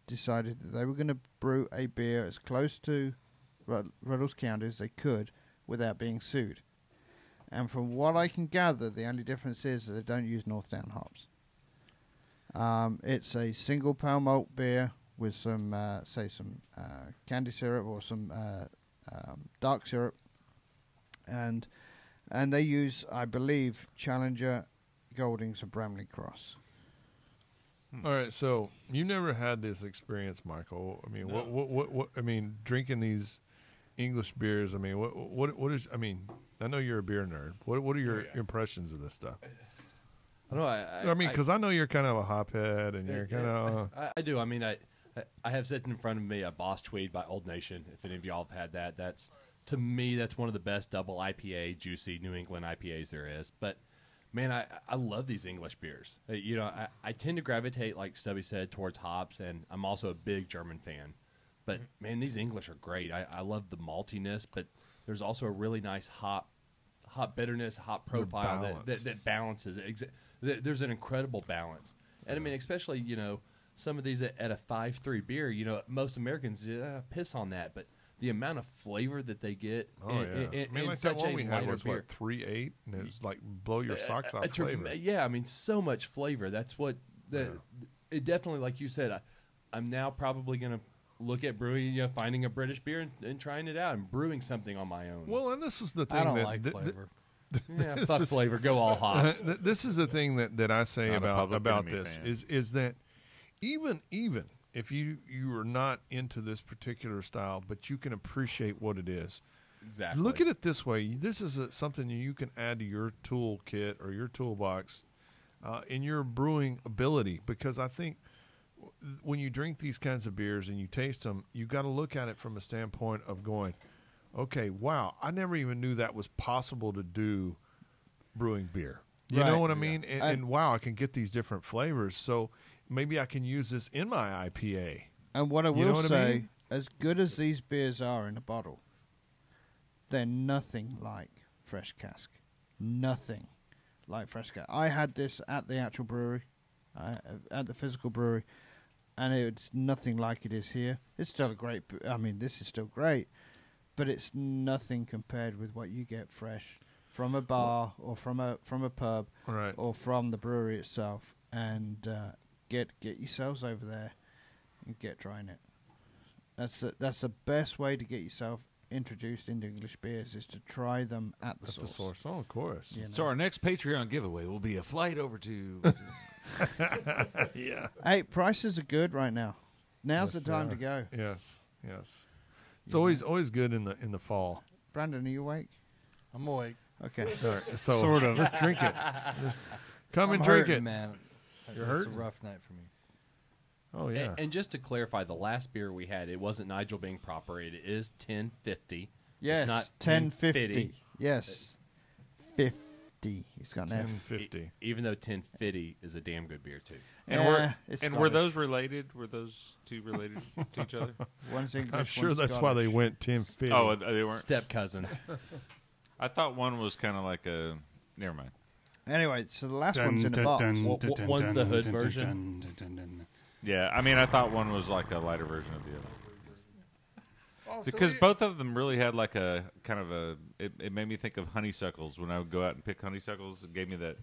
decided that they were going to brew a beer as close to Ruddles County as they could without being sued. And from what I can gather, the only difference is that they don't use Northdown hops. It's a single pale malt beer with some, some candy syrup or some dark syrup, and they use, I believe, Challenger, Goldings, or Bramley Cross. All right, so you never had this experience, Michael. I mean, No. what? I mean, drinking these English beers. I mean, what is? I mean, I know you're a beer nerd. What are your impressions of this stuff? I don't know. I mean, because I know you're kind of a hophead, and you're kind of. I do. I mean, I have sitting in front of me a Boss Tweed by Old Nation. If any of y'all have had that, that's to me that's one of the best double IPA, juicy New England IPAs there is. But man, I love these English beers. I tend to gravitate, like Stubby said, towards hops, and I'm also a big German fan. But man, these English are great. I love the maltiness, but there's also a really nice hop bitterness, hop profile that balances. There's an incredible balance, and I mean, especially some of these at a 5.3 beer. Most Americans piss on that, but the amount of flavor that they get in like such that one a we had lighter was beer. 3.8, and it's like blow your socks off flavor. Yeah, I mean, so much flavor. That's what it definitely, like you said. I'm now probably going to look at brewing, finding a British beer and trying it out and brewing something on my own. Well, and this is the thing I don't that like flavor. Yeah, fuck flavor. Go all hops. This is the thing that I say Not a about Public this Enemy is that even if you are not into this particular style, but you can appreciate what it is. Exactly. Look at it this way: this is something you can add to your toolkit or your toolbox in your brewing ability. Because I think when you drink these kinds of beers and you taste them, you got to look at it from a standpoint of going, okay, wow, I never even knew that was possible to do brewing beer. You know what I mean? And wow, I can get these different flavors. So maybe I can use this in my IPA. And what I You will know what I say, mean? as good as these beers are in a bottle, they're nothing like fresh cask. Nothing like fresh cask. I had this at the actual brewery, at the physical brewery, and it's nothing like it is here. It's still a great. I mean, this is still great, but it's nothing compared with what you get fresh from a bar or from a pub, Right. or from the brewery itself. And get yourselves over there and get trying it. That's the best way to get yourself introduced into English beers, is to try them at the At source. the source. Oh, of course. You know? So our next Patreon giveaway will be a flight over to. Yeah. Hey, prices are good right now. Now's Yes, the time they to go. Yes. Yes. It's always good in the fall. Brandon, are you awake? I'm awake. Okay. All right. So Sort of. Let's drink it. Just come and I'm drink hurting, it. man. You're It's hurting? a rough night for me. Oh yeah. And just to clarify, the last beer we had, it wasn't Nigel being proper. It is 1050. Yes. It's not 1050. Yes. 50. He's got an F. 1050. Even though 1050 is a damn good beer too. And it's were Scottish. those related? Were those two related to each other? One's English, I'm sure one's that's why they Scottish. went 1050. Oh, they weren't. Step cousins. I thought one was kind of like a. Never mind. Anyway, so the last one's in a box. One's the hood version. Yeah, I mean, I thought one was like a lighter version of the other. Because both of them really had like a kind of a. It made me think of honeysuckles when I would go out and pick honeysuckles. It gave me that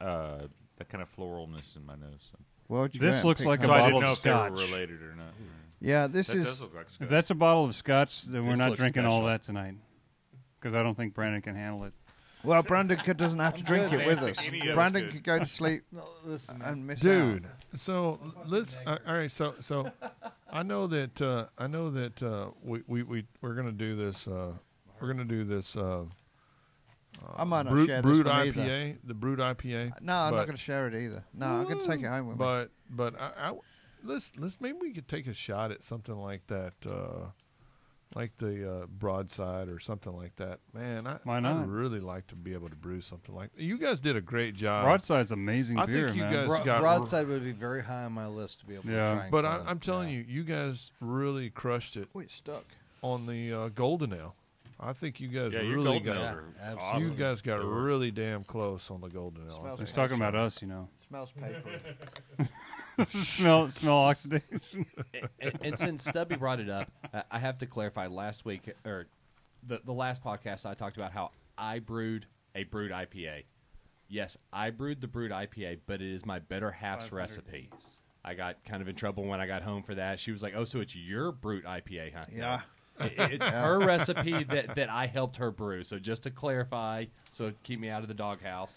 kind of floralness in my nose. So. Well, This looks like a So I bottle didn't know of if they were scotch. related or not. Yeah, this That is. does look like scotch. If that's a bottle of scotch, then we're This not looks drinking all special. that tonight. Because I don't think Brandon can handle it. Well, Brandon doesn't have to drink good, it with man. us. Any of us Brandon could. could go to sleep No, listen, man. and miss Dude, out. so let's. All right, so I know that we're gonna do this. We're gonna do this. I might not share this brewed one IPA, either. the brewed IPA. No, I'm but- not going to share it either. No, I'm going to take it home with me. But let's maybe we could take a shot at something like that, like the broadside or something like that. Man, Why not? I'd really like to be able to brew something like that. You guys did a great job. Broadside's amazing I beer, think you man. guys got Broadside would be very high on my list to be able Yeah. to try. And But call it. I'm telling you, you guys really crushed it Oh, it's stuck. on the Golden Ale. I think you guys Yeah, your really golden got. ales Yeah, are absolutely. awesome. You guys got They were- really damn close on the Golden Ale. Smells He's talking about us, you know. Smells papery. smell oxidation. And since Stubby brought it up, I have to clarify. Last week, or the last podcast, I talked about how I brewed a brewed IPA. Yes, I brewed the brewed IPA, but it is my better half's recipe. I got kind of in trouble when I got home for that. She was like, "Oh, so it's your brewed IPA, huh?" Yeah. It's her recipe that I helped her brew. So just to clarify, so keep me out of the doghouse.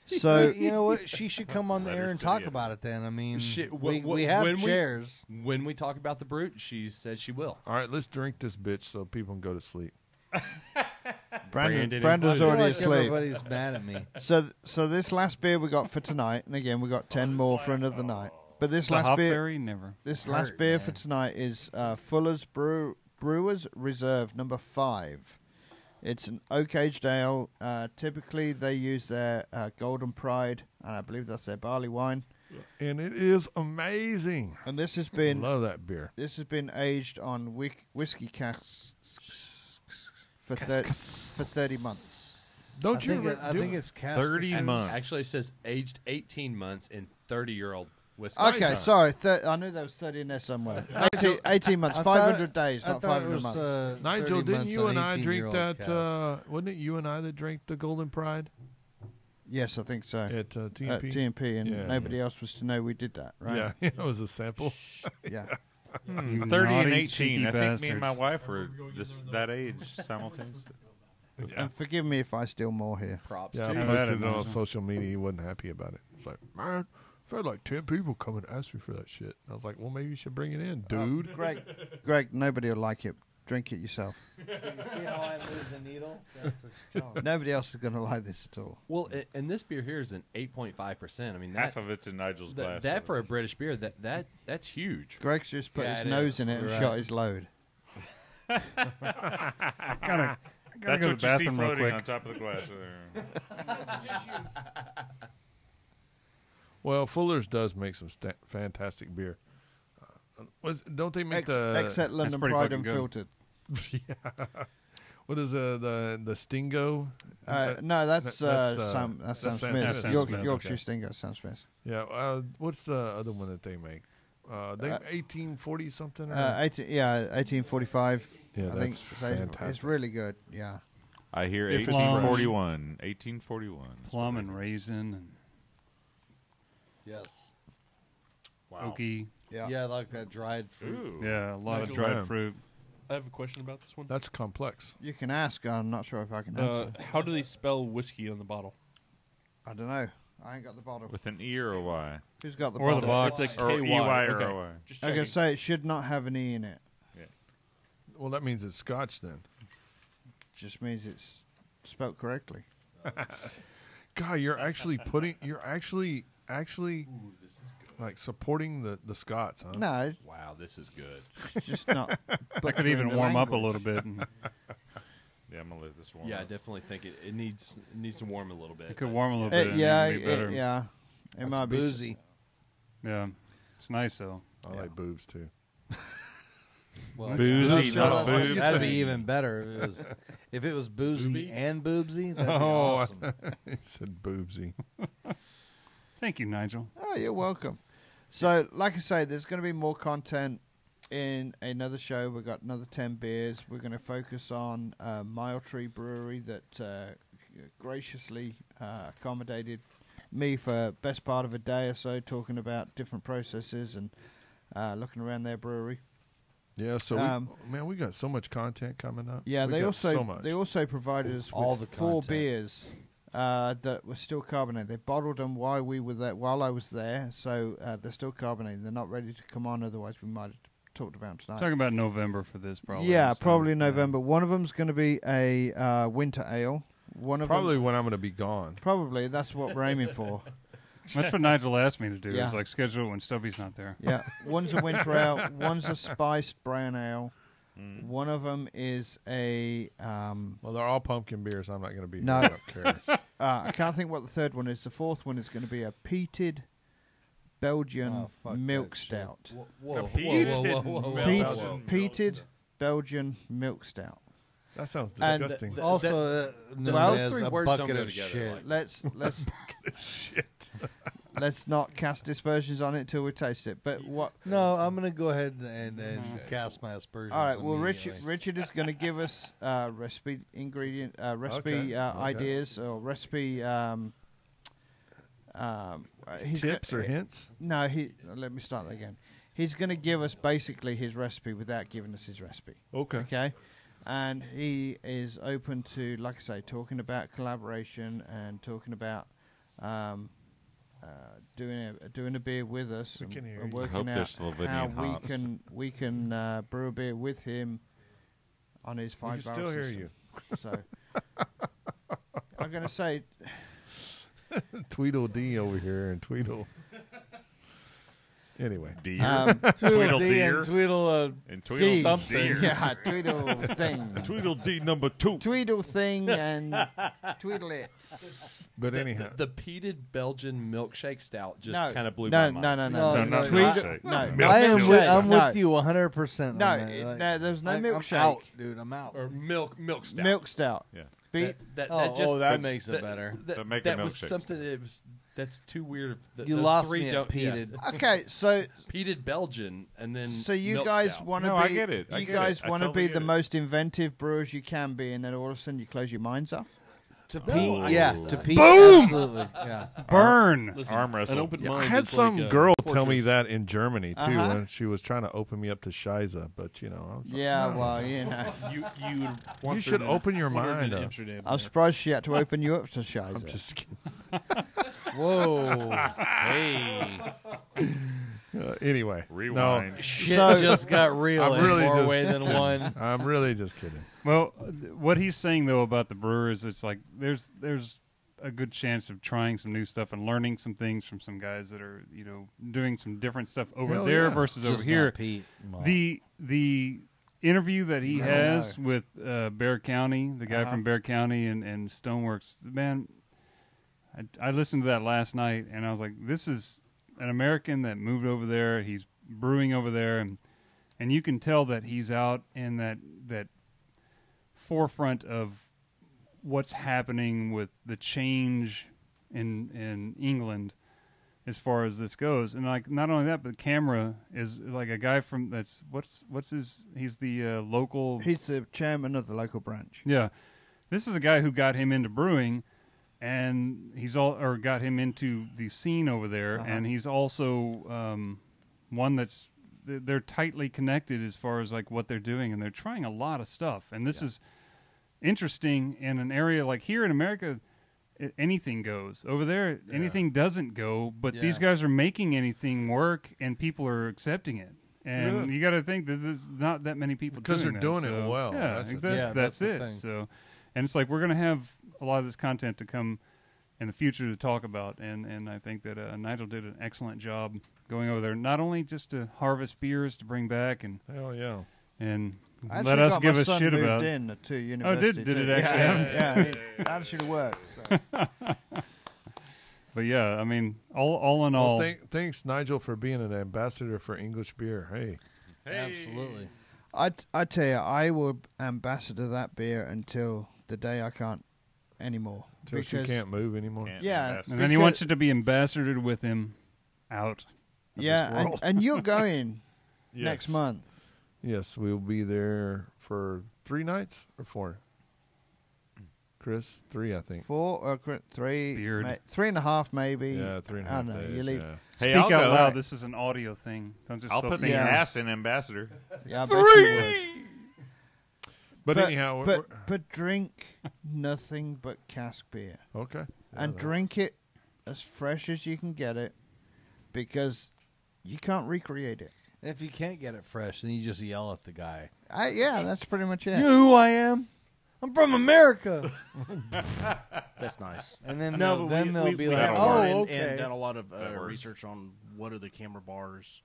So, you know what? She should come on the air and Understood, talk yeah. about it. Then I mean, Shit, we have when chairs. When we talk about the brute, she says she will. All right, let's drink this bitch so people can go to sleep. Brandon Brandon's included. already like asleep. everybody's mad at me. So this last beer we got for tonight, and again we got 10 more for another night. But this The last beer, Hopberry, never. this last Hurt, beer man. for tonight is Fuller's Brewers Reserve number 5. It's an oak aged ale. Typically they use their Golden Pride, and I believe that's their barley wine. And it is amazing. And this has been Love that beer. This has been aged on whiskey casks for 30 months. Don't you? I think it's cask. 30 months. Actually, it says aged 18 months in 30-year-old whiskey. Okay, sorry. I knew there was 30 in there somewhere. 18 months, I thought- 500 days, I not thought it 500 was, months. Nigel, 30 didn't months you on and I drink 18-year-old that? cask. Wasn't it you and I that drank the Golden Pride Yes, I think so. at TNP? At TNP, and Yeah. nobody else was to know we did that, right? Yeah, it was a sample. Yeah. You 30 and naughty, 18. cheeky I think me and my bastards. wife were that age simultaneously. And forgive me if I steal more here. Props Yeah, to I you. posted it Nigel. on social media. He wasn't happy about it. It's like, man, I've had like 10 people come and ask me for that shit. I was like, well, maybe you should bring it in, dude. Greg, nobody will like it. Drink it yourself. So you see how I move the needle? That's what you're telling me. Nobody else is going to like this at all. Well, and this beer here is an 8.5%. I mean, Half of it's in Nigel's glass. that for a British beer, that's huge. Greg's just put Yeah, his it nose is. in it and Right. shot his load. Gotta That's go to what the you see bathroom real floating quick. on top of the glass. there. Well, Fuller's does make some fantastic beer. don't they make the except London pretty Pride fucking good. Unfiltered. yeah. What is the Stingo? No, that's Sam Sam Smith. Smith. Yorkshire Okay. Stingo, Sam Smith. Yeah. What's the other one that they make? They 1840 something. 1845. Yeah, I think that's so. fantastic. It's really good. Yeah. I hear If it's 1841. 1841. Plum and raisin and Yes. oaky. Yeah, I like that dried fruit. Ooh. Yeah, a lot of Nigel, dried yeah. fruit. I have a question about this one. That's complex. You can ask. I'm not sure if I can answer. How do they spell whiskey on the bottle? I don't know. I ain't got the bottle. With an E or a Y? Who's got the Or bottle? the box. It's a Or KY. EY or okay. OY. Just I checking. can say it should not have an E in it. Well, that means it's Scotch then. Just means it's spelt correctly. God, you're actually like supporting the Scots, huh? No, Wow, this is good. it's just not. I could even warm up a little bit. And Yeah, I'm gonna let this warm Yeah, I up. definitely think it needs to warm a little bit. it could but- warm a little bit. and it'd be better. Yeah. It might be boozy. Yeah, it's nice though. I like boobs too. Well, it's Boozy, boozy, not boobs. That'd be even better if it was boozy and boobsy. That'd be awesome. He said boobsy. Thank you, Nigel. Oh, you're welcome. So, like I say, there's going to be more content in another show. We've got another 10 beers. We're going to focus on Mile Tree Brewery that graciously accommodated me for best part of a day or so, talking about different processes and looking around their brewery. Yeah, so we got so much content coming up. Yeah, We they got also so much. they also provided us All with the 4 content. beers that were still carbonated. They bottled them while we were there, while I was there, so they're still carbonated. They're not ready to come on, otherwise we might have talked about them tonight. Talking about November for this, probably. Yeah, so, probably yeah. November. One of them's going to be a winter ale. One of Probably them, when I'm going to be gone. probably that's what we're aiming for. That's what Nigel asked me to do. Yeah. Is like schedule it when Stubby's not there. Yeah, one's a winter ale. One's a spiced brown ale. One of them is a. Well, they're all pumpkin beers. I'm not going to be No. here. I don't care. I can't think what the third one is. The fourth one is going to be a peated Belgian Oh, fuck milk that shit. stout. Whoa, Peated Belgian milk stout. That sounds And disgusting. Also known well, as three a words don't bucket go of together, shit. like- Let's Shit. let's not cast aspersions on it till we taste it. But what? No, I'm going to go ahead and cast my aspersions. All right. Well, immediately. Richard is going to give us recipe Okay. ideas or recipe. He's Tips or hints? No, let me start that again. He's going to give us basically his recipe without giving us his recipe. Okay. Okay. And he is open to, like I say, talking about collaboration and talking about doing a beer with us. We can hear and you. I working hope out there's Slovenian how hops. we can brew a beer with him on his 5 We can still hear you. So I'm going to say Tweedledee over here and Tweedle. Anyway. Deer. Tweedledee and Tweedle. and D. Tweedle something. Yeah, Tweedle thing. Tweedledee number 2. Tweedle thing and Tweedle it. But anyhow. The peated Belgian milkshake stout just No, kind of blew no, my no, mind. no, no, No, not Tweedle, milkshake. no, Milk I am milkshake. with, I'm No. with you 100%. No, on that. there's no I'm milkshake. out, dude. I'm out. Or milk stout. Milk stout. Yeah. That Oh, that but makes it better. But make that a was milkshake. something that's too weird. You Those lost three me at don't- yeah. peated. Okay, so Peated Belgian and then you milk guys stout. want to No, be I get it. I you get guys it. I want to totally be get the it. most inventive brewers you can be, and then all of a sudden you close your minds off. To No, pee, I yeah, get to that. pee. Boom! Absolutely, yeah. Burn. Listen, Arm wrestle. An open Yeah, I mind had is some like a girl tell me fortress. that in Germany too, Uh-huh. when she was trying to open me up to Shiza. But I was like, Yeah, no. well, you know, You want You her should to open your put her mind in up. Amsterdam. I'm surprised she had to open you up to Shiza. I'm just kidding. Whoa. Hey. Anyway, Rewind. Shit So- just got real I'm in really more just way than kidding. one. I'm really just kidding. Well, what he's saying though about the brewers, it's like there's a good chance of trying some new stuff and learning some things from some guys that are doing some different stuff over Hell there yeah. versus Just over here. not Pete. Well, The interview that he No, has with Bear County, the guy Uh-huh. from Bear County and Stoneworks, man, I listened to that last night and I was like, this is an American that moved over there. He's brewing over there, and you can tell that he's out in that forefront of what's happening with the change in England as far as this goes. And like not only that, but the camera is like a guy from he's the local. He's the chairman of the local branch. Yeah, this is a guy who got him into brewing, and got him into the scene over there, and he's also one that's they're tightly connected as far as like what they're doing, and they're trying a lot of stuff. And this is interesting in an area like here in America. Anything goes over there. Anything doesn't go, but these guys are making anything work, and people are accepting it. And you got to think this is not that many people because doing they're that, doing so, it well. Yeah, that's exactly. That's it. Thing. So, and it's like we're going to have a lot of this content to come in the future to talk about, and I think that Nigel did an excellent job going over there, not only just to harvest beers to bring back and and let us give a shit about. In to university did it actually? Yeah, it actually worked. So. But yeah, I mean, all in all, thanks Nigel for being an ambassador for English beer. Hey. Absolutely. I tell you, I will ambassador that beer until the day I can't anymore. Until she can't move anymore. Yeah, and then he wants you to be ambassadored with him out. Yeah, and you're going next month. Yes, we'll be there for 3 nights or 4. Chris, 3, I think. 4 or 3. Beard. 3.5 maybe. Yeah, 3.5 I don't know. days. You leave. Yeah. Hey, Speak I'll out go. loud. This is an audio thing. Don't just I'll put the ass in ambassador. Yeah, I bet you would. But anyhow, but drink nothing but cask beer. Okay. And drink it as fresh as you can get it, because you can't recreate it. And if you can't get it fresh, then you just yell at the guy. Yeah, that's pretty much it. You know who I am? I'm from America. That's nice. And then No, they'll, but we be we like, have oh, learned okay. and done a lot of That works. research on what are the camera bars.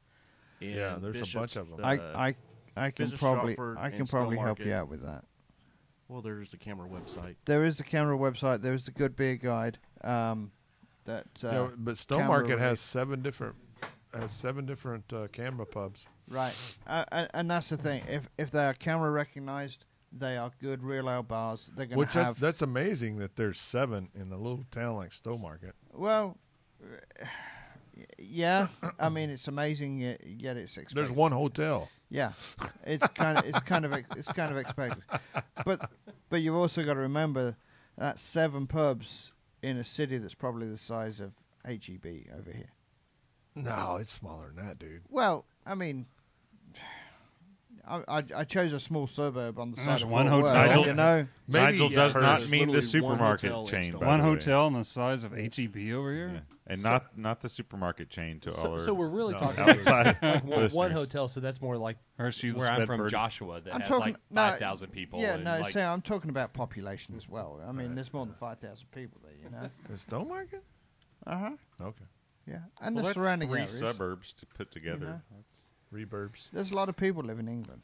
Yeah, there's Bishop's, a bunch of them. I can Bishop's probably Stratford I can and probably help Stowmarket. you out with that. Well, there's the camera website. There is the camera website. There is the Good Beer Guide. But Stowmarket has 7 different camera pubs. Right, and that's the thing. If they are camera recognized, they are good real ale bars. They're going to have. That's amazing that there's 7 in a little town like Stowmarket. Well, yeah. I mean, it's amazing. Yet it's expected. There's one hotel. Yeah, it's kind of expected. But you've also got to remember that 7 pubs in a city that's probably the size of HEB over here. No, it's smaller than that, dude. Well, I mean, I chose a small suburb on the side There's of one Fort Worth, hotel. you know. Nigel does not mean the literally one supermarket hotel in chain. Stowmarket. by One the way. hotel in the size of HEB over here. Yeah. And So- not the supermarket chain to all So, our so we're really talking outside like one listeners. hotel. So that's more like Hershey's, where I'm from, Bedford. Joshua, that I'm has talking- like no, 5,000 people. Yeah, and no, like, see, I'm talking about population as well. I mean, there's more than 5,000 people there, you know. In Stowmarket? Uh-huh. Okay. Yeah, and Well, the that's surrounding 3 areas. suburbs to put together. know. That's- Reburbs. There's a lot of people live in England.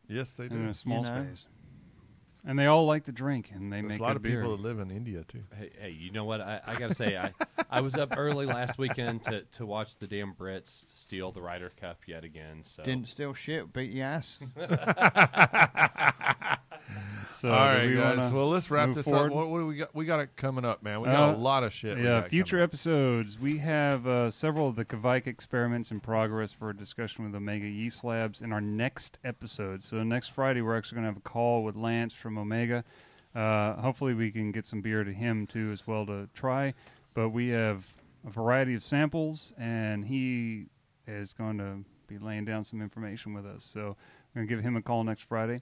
Yes, they do. in a small You know? space. And they all like to drink, and they There's make a lot good of beer. people that live in India, too. hey, you know what? I got to say, I was up early last weekend to watch the damn Brits steal the Ryder Cup yet again. So Didn't steal shit, beat your ass. So All do right, we guys. wanna Well, let's wrap move this forward? up. What do we got? We got it coming up, man. We got a lot of shit. we Yeah, got future coming up. episodes. We have several of the Kveik experiments in progress for a discussion with Omega Yeast Labs in our next episode. So next Friday, we're actually going to have a call with Lance from Omega. Hopefully, we can get some beer to him, too, as well to try. But we have a variety of samples, and he is going to be laying down some information with us. So we're going to give him a call next Friday.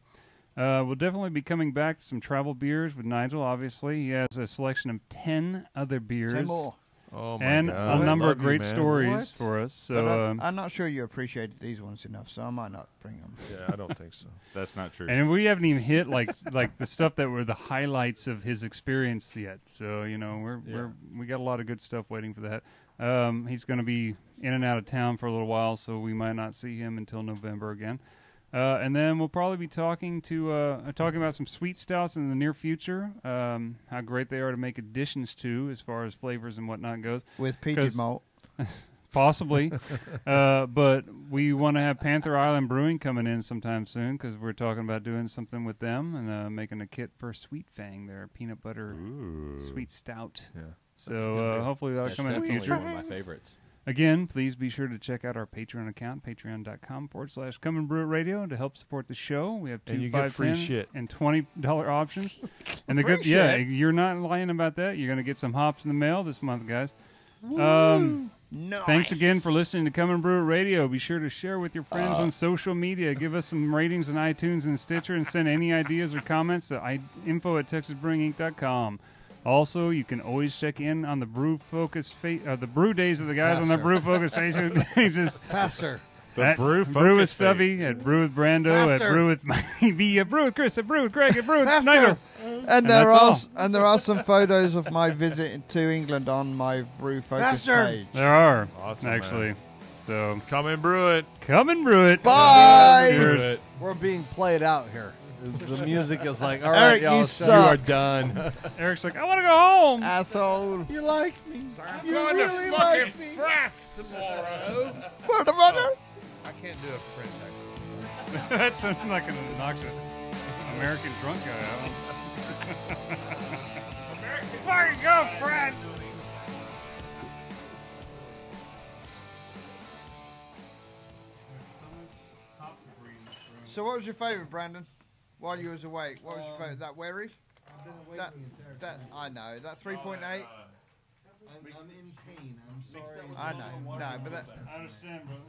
We'll definitely be coming back to some travel beers with Nigel, obviously. He has a selection of 10 other beers. 10 more. Oh, my And God. a number Love of you, great man. stories What? for us. But So, I'm not sure you appreciated these ones enough, so I might not bring them. Yeah, I don't think so. That's not true. and we haven't even hit like the stuff that were the highlights of his experience yet. So we got a lot of good stuff waiting for that. He's going to be in and out of town for a little while, so we might not see him until November again. And then we'll probably be talking about some sweet stouts in the near future. How great they are to make additions to as far as flavors and whatnot goes. With peated 'Cause- malt. Possibly. But we want to have Panther Island Brewing coming in sometime soon because we're talking about doing something with them and making a kit for Sweet Fang, their peanut butter sweet stout. Yeah. So hopefully that'll come in the future. One of my favorites. Again, please be sure to check out our Patreon account, patreon.com/Come and Brew It Radio, to help support the show. We have And you $2, get $5, free $10, shit. and $20 options. And the good, yeah, you're not lying about that. You're going to get some hops in the mail this month, guys. Nice. Thanks again for listening to Come and Brew It Radio. Be sure to share with your friends on social media. Give us some ratings on iTunes and Stitcher, and send any ideas or comments to info@texasbrewinginc.com. Also, you can always check in on the Brew Focus, the Brew Days of the guys on the Brew Focus Facebook pages. Faster. At Brew with Stubby, at Brew with Brando, Faster. at Brew with Mikey, at Brew with Chris, at Brew with Greg, at Brew with Faster. Nigel. And there are some photos of my visit to England on my Brew Focus page. There are, Awesome, actually. man. So Come and brew it. come and brew it. Bye. Cheers. We're being played out here. The music is like, all right, Eric, y'all. you shut suck. up. You are done. Eric's like, I want to go home. Asshole. You like me. I'm You going really to like fucking me. France tomorrow. What the mother? I can't do a French accent. That sounds like an obnoxious American drunk guy. Fucking go, France! So what was your favourite, Brandon? While you was awake, what was your favourite? That Wherry? That I know. That 3.8. I'm in pain. I'm sorry. I know. No, but that. I understand, brother.